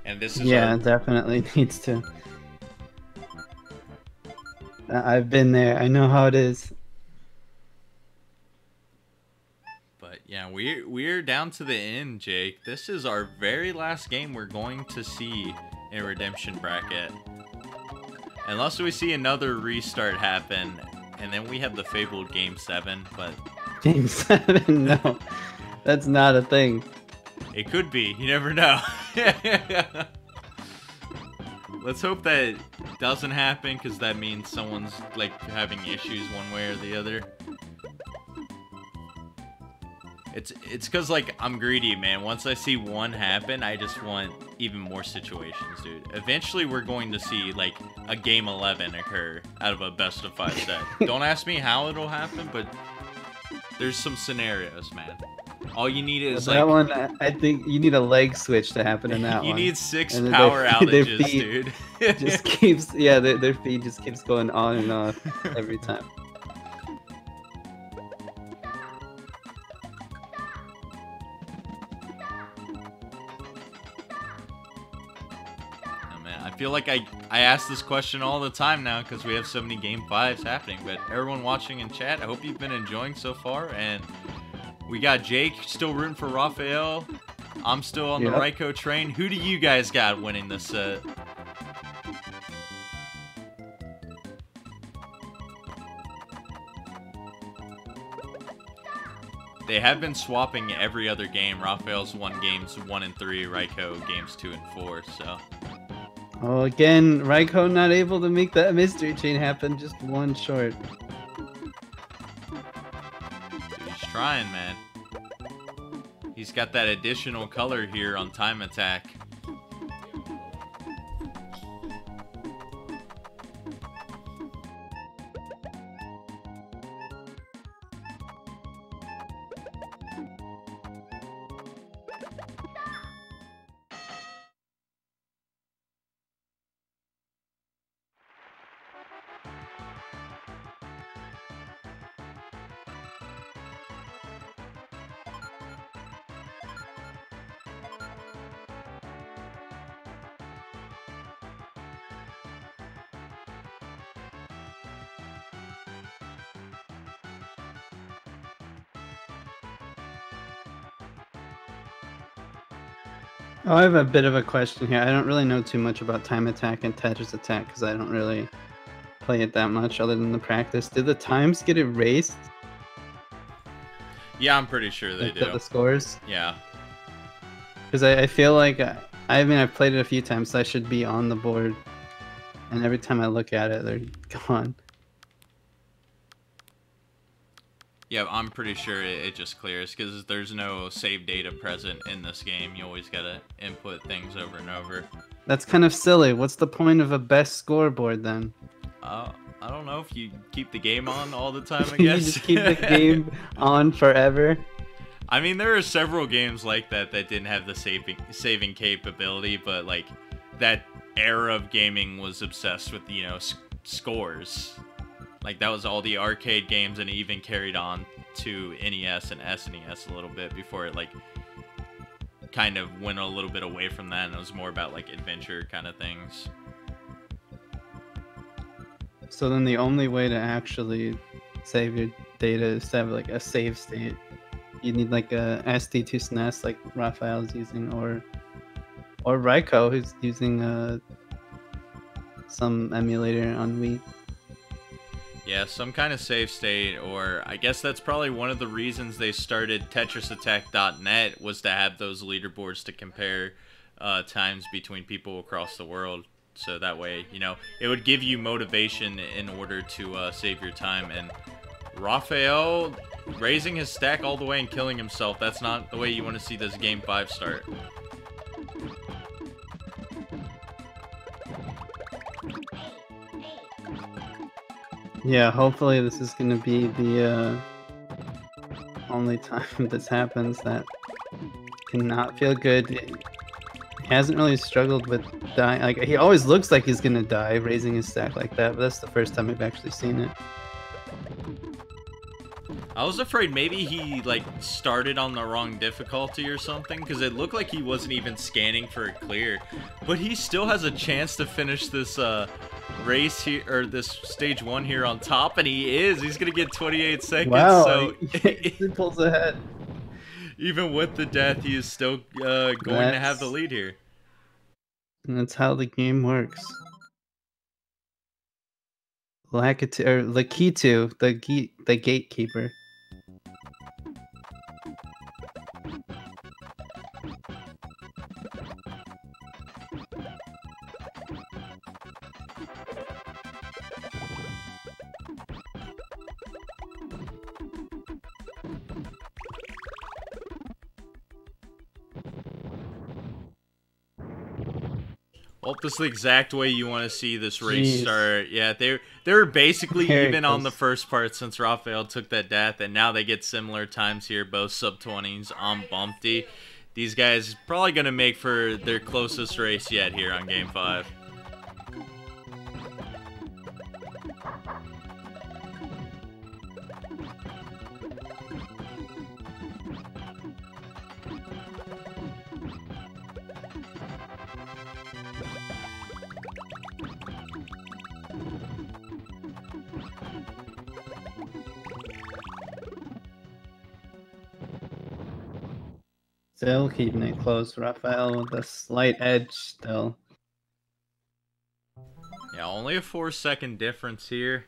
And this is definitely needs to. I've been there. I know how it is. But yeah, we're down to the end, Jake. This is our very last game we're going to see in Redemption Bracket. Unless we see another restart happen, and then we have the fabled Game 7, but... Game 7? No. That's not a thing. It could be. You never know. Let's hope that doesn't happen, because that means someone's, like, having issues one way or the other. It's because, like, I'm greedy, man. Once I see one happen, I just want even more situations, dude. Eventually, we're going to see, like, a Game 11 occur out of a best-of-5 set. Don't ask me how it'll happen, but there's some scenarios, man. All you need is, that like... one, I think you need a leg switch to happen in that one. You need 6 power outages, dude. Just keeps... Yeah, their feed just keeps going on and off every time. I feel like I ask this question all the time now because we have so many Game 5s happening, but everyone watching in chat, I hope you've been enjoying so far, and we got Jake still rooting for Raphael. I'm still on the Raikou train. Who do you guys got winning this set? They have been swapping every other game. Raphael's won games 1 and 3, Raikou games 2 and 4, so... Oh, again, Raikou not able to make that mystery chain happen, just one short. Dude, he's trying, man. He's got that additional color here on time attack. Oh, I have a bit of a question here. I don't really know too much about time attack and Tetris attack because I don't really play it that much other than the practice. Did the times get erased? Yeah, I'm pretty sure they do. The scores? Yeah. Because I feel like, I mean, I've played it a few times, so I should be on the board. And every time I look at it, they're gone. Yeah, I'm pretty sure it just clears because there's no save data present in this game. You always gotta input things over and over. That's kind of silly. What's the point of a best scoreboard then? I don't know if you keep the game on all the time, I guess. You just keep the game on forever? I mean, there are several games like that that didn't have the saving capability, but like that era of gaming was obsessed with, you know, scores. Like that was all the arcade games, and it even carried on to NES and SNES a little bit before it like kind of went a little bit away from that, and it was more about like adventure kind of things. So then the only way to actually save your data is to have like a save state. You need like a SD to SNES like Raphael's using, or Raikou who's using some emulator on Wii. Yeah, some kind of save state, or I guess that's probably one of the reasons they started TetrisAttack.net was to have those leaderboards to compare times between people across the world. So that way, you know, it would give you motivation in order to save your time. And Raphael raising his stack all the way and killing himself, that's not the way you want to see this Game 5 start. Yeah, hopefully this is going to be the only time this happens. That cannot feel good. He hasn't really struggled with dying. Like, he always looks like he's going to die raising his stack like that, but that's the first time we've actually seen it. I was afraid maybe he like started on the wrong difficulty or something, because it looked like he wasn't even scanning for a clear, but he still has a chance to finish this race here, or this stage 1 here on top, and he's gonna get 28 seconds. Wow, so he pulls ahead. Even with the death, he is still going to have the lead here. And that's how the game works. Lakitu, the gatekeeper. Well, this is the exact way you want to see this race start. Yeah, they were basically even on the first part since Raphael took that death, and now they get similar times here, both sub-20s on Bumpty. These guys probably going to make for their closest race yet here on Game 5. Still keeping it close. Raphael with a slight edge still. Yeah, only a 4-second difference here.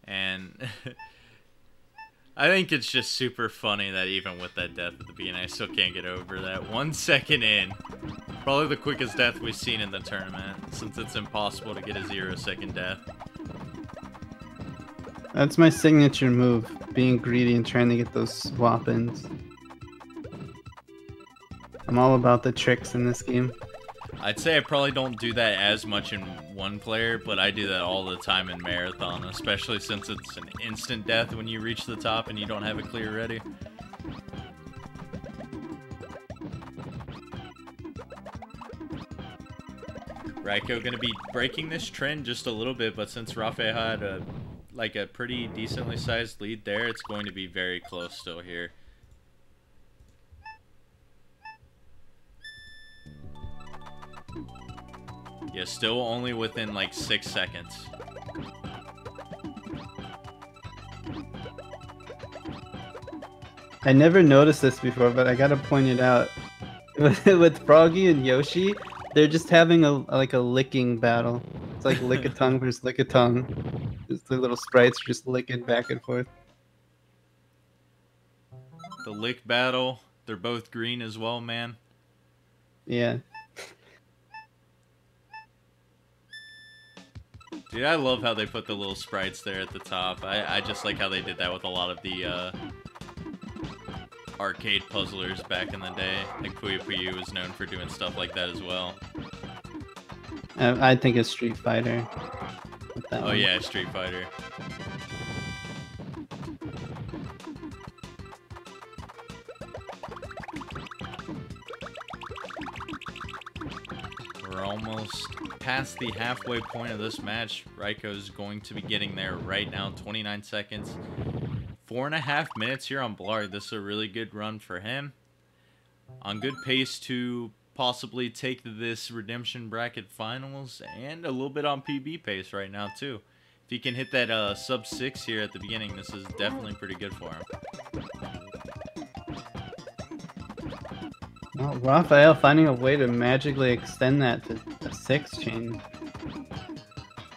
And I think it's just super funny that even with that death at the beginning, I still can't get over that. 1 second in. Probably the quickest death we've seen in the tournament, since it's impossible to get a 0-second death. That's my signature move, being greedy and trying to get those swap-ins. I'm all about the tricks in this game. I'd say I probably don't do that as much in one player, but I do that all the time in Marathon, especially since it's an instant death when you reach the top and you don't have a clear ready. Raikou gonna be breaking this trend just a little bit, but since Raphael had a pretty decently sized lead there, it's going to be very close still here. Yeah, still only within like 6 seconds. I never noticed this before, but I gotta point it out. With Froggy and Yoshi, they're just having a licking battle. It's like lick-a-tongue versus lick-a-tongue. Just the little sprites are just licking back and forth. The lick battle. They're both green as well, man. Yeah. Dude, I love how they put the little sprites there at the top. I just like how they did that with a lot of the arcade puzzlers back in the day. Like Puyo Puyo was known for doing stuff like that as well. I think it's Street Fighter. Oh yeah, Street Fighter. We're almost past the halfway point of this match. Raikou's going to be getting there right now. 29 seconds. 4.5 minutes here on Blard. This is a really good run for him. On good pace to possibly take this Redemption Bracket Finals, and a little bit on PB pace right now too. If he can hit that sub 6 here at the beginning, this is definitely pretty good for him. Well, Raphael finding a way to magically extend that to a 6 chain.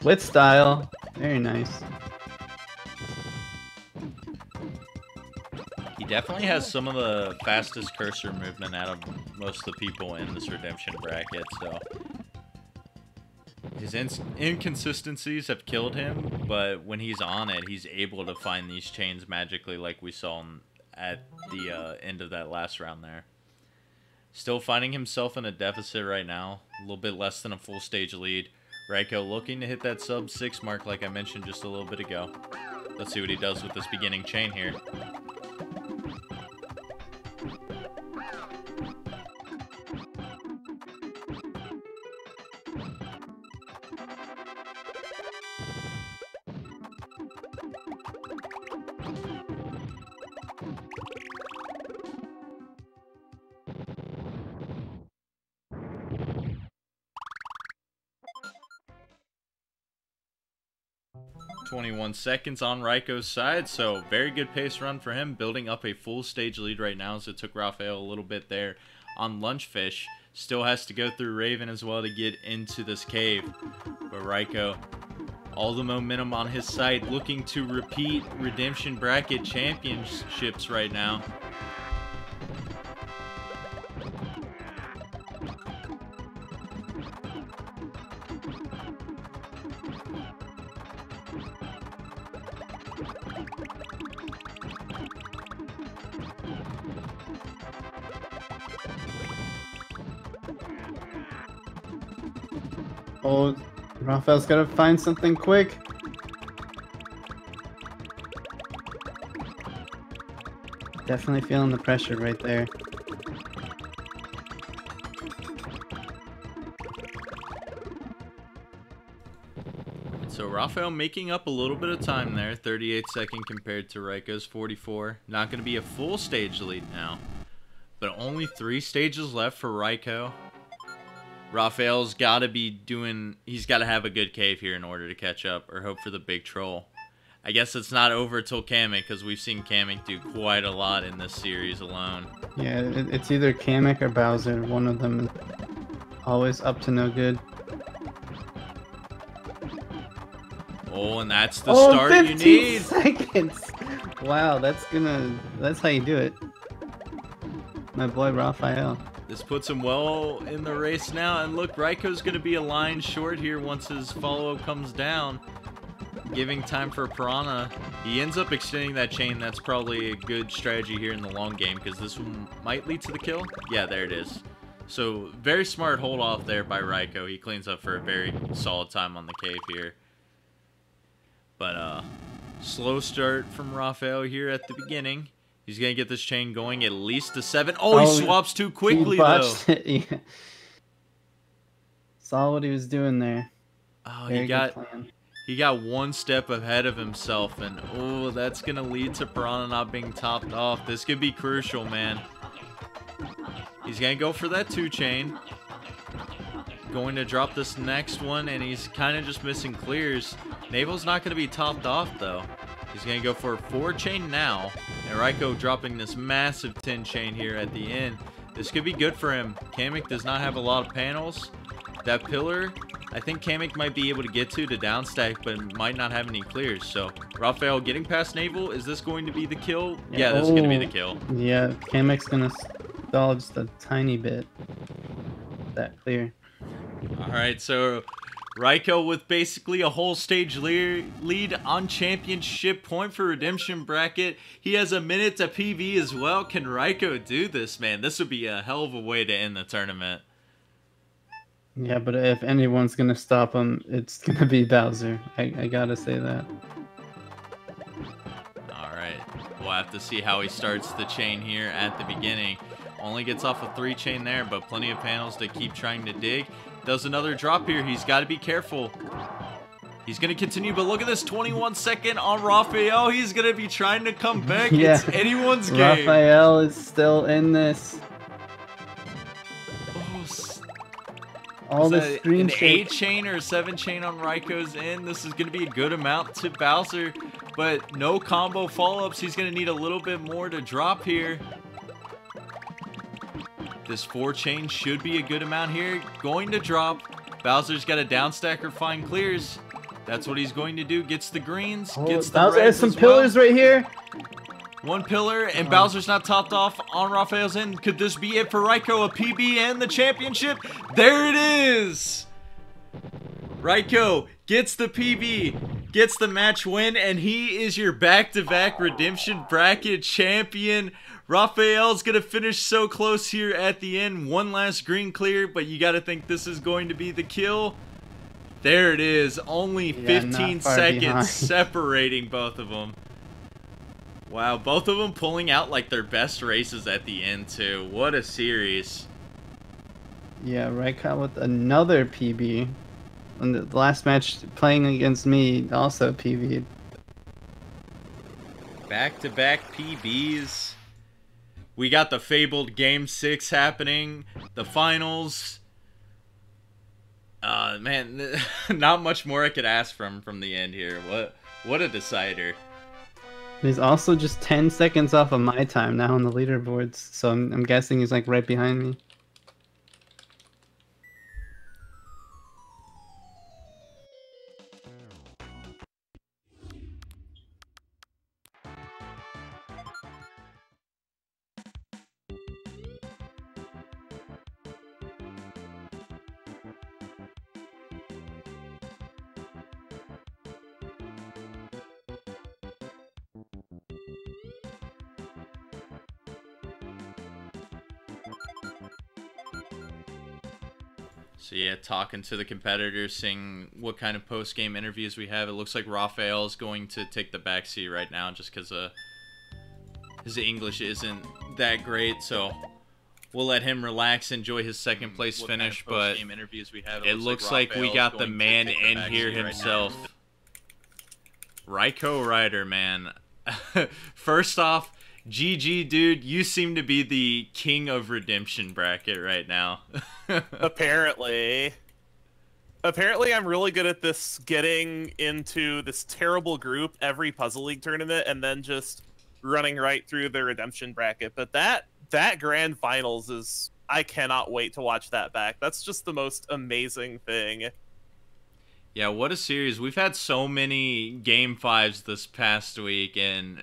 With style. Very nice. He definitely has some of the fastest cursor movement out of most of the people in this Redemption bracket, so his inconsistencies have killed him, but when he's on it, he's able to find these chains magically like we saw him at the end of that last round there. Still finding himself in a deficit right now, a little bit less than a full stage lead. Raikou looking to hit that sub 6 mark like I mentioned just a little bit ago. Let's see what he does with this beginning chain here. .21 seconds on Raikou's side, so very good pace run for him, building up a full stage lead right now, so it took Raphael a little bit there on Lunchfish. Still has to go through Raven as well to get into this cave, but Raikou, all the momentum on his side, looking to repeat Redemption Bracket Championships right now. Oh, Raphael's gotta find something quick. Definitely feeling the pressure right there. So Raphael making up a little bit of time there, 38-second compared to Raikou's 44. Not going to be a full stage lead now, but only 3 stages left for Raikou. Raphael's got to be doing, he's got to have a good cave here in order to catch up or hope for the big troll. I guess it's not over till Kamek, because we've seen Kamek do quite a lot in this series alone. Yeah, it's either Kamek or Bowser. One of them is always up to no good. Oh, and that's the start you need. 15 seconds! Wow, that's how you do it. My boy Raphael. This puts him well in the race now, and look, Raikou's going to be a line short here once his follow-up comes down, giving time for Piranha. He ends up extending that chain. That's probably a good strategy here in the long game, because this one might lead to the kill. Yeah, there it is. So, very smart hold off there by Raikou. He cleans up for a very solid time on the cave here. But, slow start from Raphael here at the beginning. He's going to get this chain going at least to 7. Oh, he swaps too quickly, though. Yeah. Saw what he was doing there. Oh, he got one step ahead of himself, and oh, that's going to lead to Piranha not being topped off. This could be crucial, man. He's going to go for that 2 chain. Going to drop this next one, and he's kind of just missing clears. Navel's not going to be topped off, though. He's going to go for a 4 chain now, and Raikou dropping this massive 10 chain here at the end. This could be good for him. Kamek does not have a lot of panels. That pillar, I think Kamek might be able to get to downstack, but might not have any clears. So, Raphael getting past Naval, is this going to be the kill? Yeah, this is going to be the kill. Yeah, Kamek's going to stall just a tiny bit. That clear. Alright, so Raiko with basically a whole stage lead on championship point for Redemption Bracket. He has a minute to PB as well. Can Raiko do this, man? This would be a hell of a way to end the tournament. Yeah, but if anyone's going to stop him, it's going to be Bowser. I got to say that. Alright, we'll have to see how he starts the chain here at the beginning. Only gets off a 3 chain there, but plenty of panels to keep trying to dig. Does another drop here. He's got to be careful. He's going to continue, but look at this 21-second on Raphael. He's going to be trying to come back. Yeah. It's anyone's game. Raphael is still in this. All the screen an shake. 8 chain or 7 chain on Raiko's in. This is going to be a good amount to Bowser, but no combo follow-ups. He's going to need a little bit more to drop here. This 4 chain should be a good amount here. Going to drop. Bowser's got a downstack or find clears. That's what he's going to do. Gets the greens. Gets the Bowser has reds some as pillars well. right here. 1 pillar, and Bowser's not topped off on Raphael's end. Could this be it for Raiko? A PB and the championship? There it is! Raiko gets the PB, gets the match win, and he is your back-to-back Redemption Bracket champion. Raphael's going to finish so close here at the end. One last green clear, but you got to think this is going to be the kill. There it is. Only 15 seconds behind. separating both of them. Wow, both of them pulling out like their best races at the end too. What a series. Yeah, Raikau with another PB. And the last match playing against me also PB'd. Back-to-back PBs. We got the fabled Game 6 happening. The finals. Man, not much more I could ask from the end here. What a decider. He's also just 10 seconds off of my time now on the leaderboards, so I'm guessing he's like right behind me. So yeah, talking to the competitors, seeing what kind of post-game interviews we have. It looks like Raphael is going to take the backseat right now just because his English isn't that great. So we'll let him relax, enjoy his second place finish. But it looks like we got the man in here himself. RaikouRider, man. First off, GG, dude, you seem to be the king of Redemption Bracket right now. Apparently, I'm really good at this, getting into this terrible group every Puzzle League tournament and then just running right through the Redemption Bracket. But that grand finals is, I cannot wait to watch that back. That's just the most amazing thing. Yeah, what a series. We've had so many Game 5s this past week, and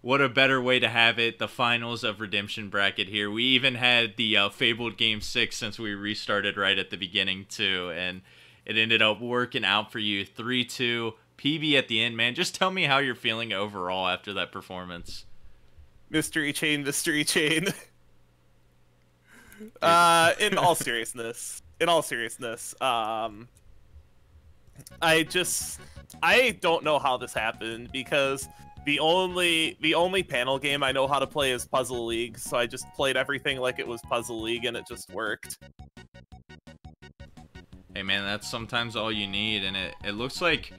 what a better way to have it, the finals of Redemption Bracket here. We even had the fabled Game 6 since we restarted right at the beginning, too, and it ended up working out for you. 3-2, PB at the end, man. Just tell me how you're feeling overall after that performance. Mystery chain, mystery chain. In all seriousness, I don't know how this happened, because the only panel game I know how to play is Puzzle League, so I just played everything like it was Puzzle League, and it just worked. Hey man, that's sometimes all you need, and it looks like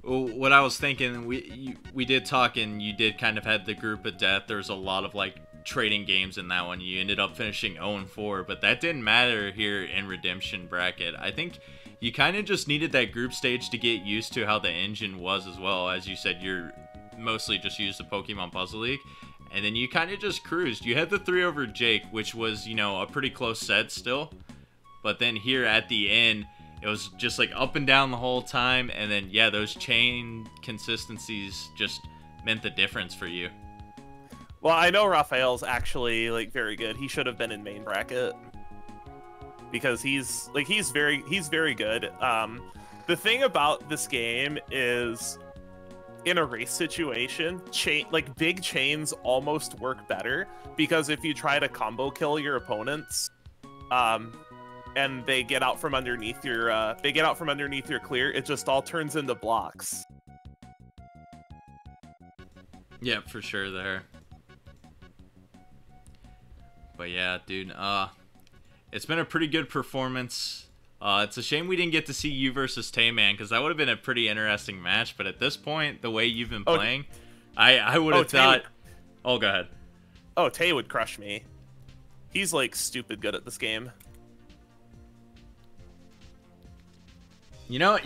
what I was thinking. We did talk, and you did kind of had the group of death. There's a lot of like trading games in that one. You ended up finishing 0-4, but that didn't matter here in Redemption Bracket. I think you kind of just needed that group stage to get used to how the engine was as well. As you said, you're mostly just used the Pokemon Puzzle League, And then you kind of just cruised. You had the 3 over Jake, which was, you know, a pretty close set still. But then here at the end, it was just like up and down the whole time. And then, yeah, those chain consistencies just meant the difference for you. Well, I know Raphael's actually like very good. He should have been in main bracket because he's very good. The thing about this game is, in a race situation, big chains almost work better, because if you try to combo kill your opponents, and they get out from underneath your clear, it just all turns into blocks. Yeah, for sure there. But yeah, dude, it's been a pretty good performance. It's a shame we didn't get to see you versus Tay, man, because that would have been a pretty interesting match. But at this point, the way you've been playing, I would have thought... Oh, go ahead. Oh, Tay would crush me. He's, like, stupid good at this game. You know,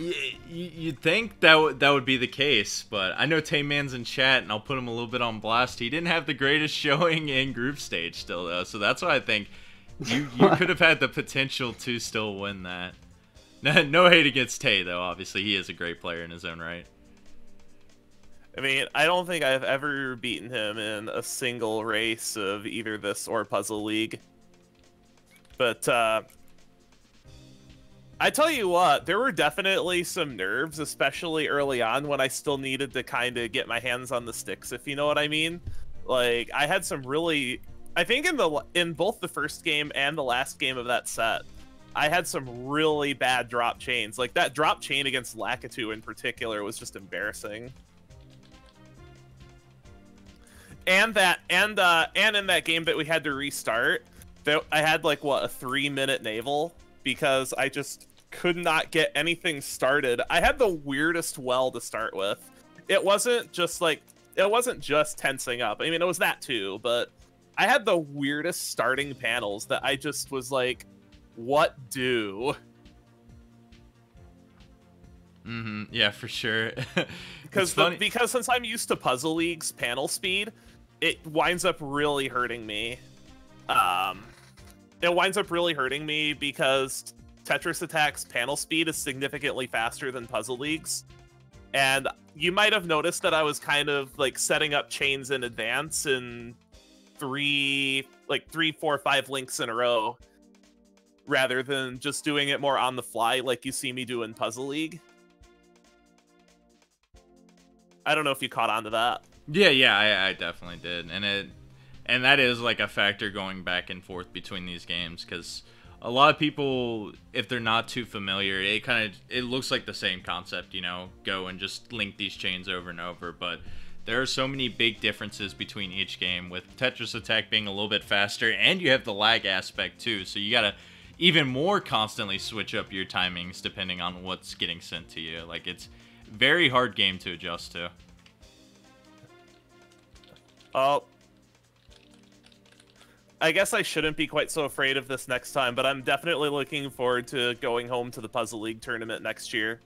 you'd think that would be the case, but I know Tay-man's in chat, and I'll put him a little bit on blast. He didn't have the greatest showing in group stage still, though, so that's why I think you could have had the potential to still win that. No hate against Tay, though. Obviously, he is a great player in his own right. I mean, I don't think I've ever beaten him in a single race of either this or Puzzle League. But, I tell you what, there were definitely some nerves, especially early on when I still needed to kind of get my hands on the sticks, if you know what I mean. Like, I had some really... I think in both the first game and the last game of that set, I had some really bad drop chains. Like, that drop chain against Lakitu in particular was just embarrassing. And in that game that we had to restart, I had, like, what, a 3-minute naval? Because I just could not get anything started. I had the weirdest well to start with. It wasn't just tensing up. I mean, it was that too, but I had the weirdest starting panels that I just was like, what do? Yeah, for sure. Because since I'm used to Puzzle League's panel speed, it winds up really hurting me. It winds up really hurting me because Tetris Attack's panel speed is significantly faster than Puzzle League's. And you might have noticed that I was kind of like setting up chains in advance in 3, 4, 5 links in a row, rather than just doing it more on the fly like you see me do in Puzzle League. I don't know if you caught on to that. Yeah, I definitely did. And that is like a factor going back and forth between these games, because a lot of people, if they're not too familiar, it looks like the same concept, you know, go and just link these chains over and over. But there are so many big differences between each game, with Tetris Attack being a little bit faster, and you have the lag aspect too, so you gotta even more constantly switch up your timings depending on what's getting sent to you. Like, it's a very hard game to adjust to. Oh, I guess I shouldn't be quite so afraid of this next time, but I'm definitely looking forward to going home to the Puzzle League tournament next year.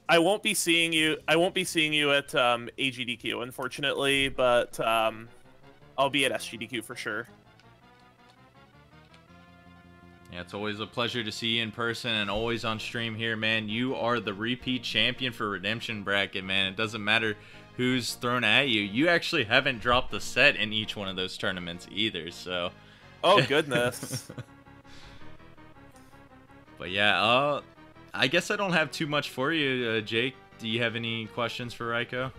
I won't be seeing you at AGDQ, unfortunately, but I'll be at SGDQ for sure. Yeah, it's always a pleasure to see you in person and always on stream here, man. You are the repeat champion for Redemption Bracket, man. It doesn't matter who's thrown at you. You actually haven't dropped the set in each one of those tournaments either, so... Oh, goodness. But yeah, I guess I don't have too much for you, Jake. Do you have any questions for Raiko?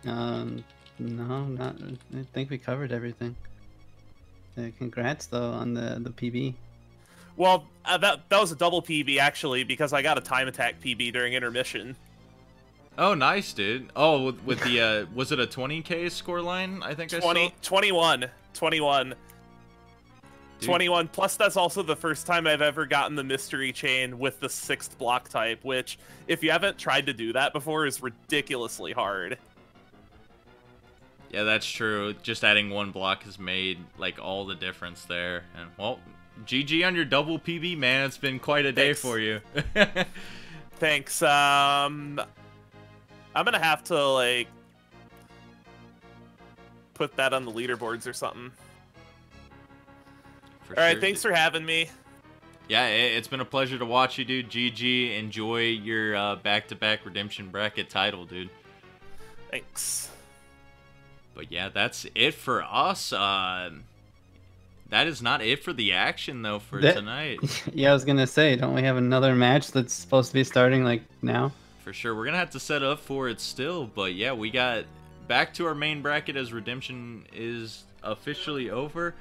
No, not. I think we covered everything. Congrats though on the PB. Well, that was a double PB actually, because I got a time attack PB during intermission. Oh, nice, dude. Oh, with the was it a 20K score line? I think 21. 21, plus that's also the first time I've ever gotten the mystery chain with the 6th block type, which, if you haven't tried to do that before, is ridiculously hard. Yeah, that's true. Just adding 1 block has made, like, all the difference there. And, well, GG on your double PB, man. It's been quite a day for you. Thanks. I'm gonna have to, like... put that on the leaderboards or something. For All right, sure, thanks dude. for having me. Yeah, it's been a pleasure to watch you, dude. GG. Enjoy your back-to-back redemption bracket title, dude. Thanks. But yeah, that's it for us. That is not it for the action, though, for tonight. Yeah, I was gonna say, don't we have another match that's supposed to be starting like now? For sure. We're going to have to set up for it still. But yeah, we got back to our main bracket as redemption is officially over.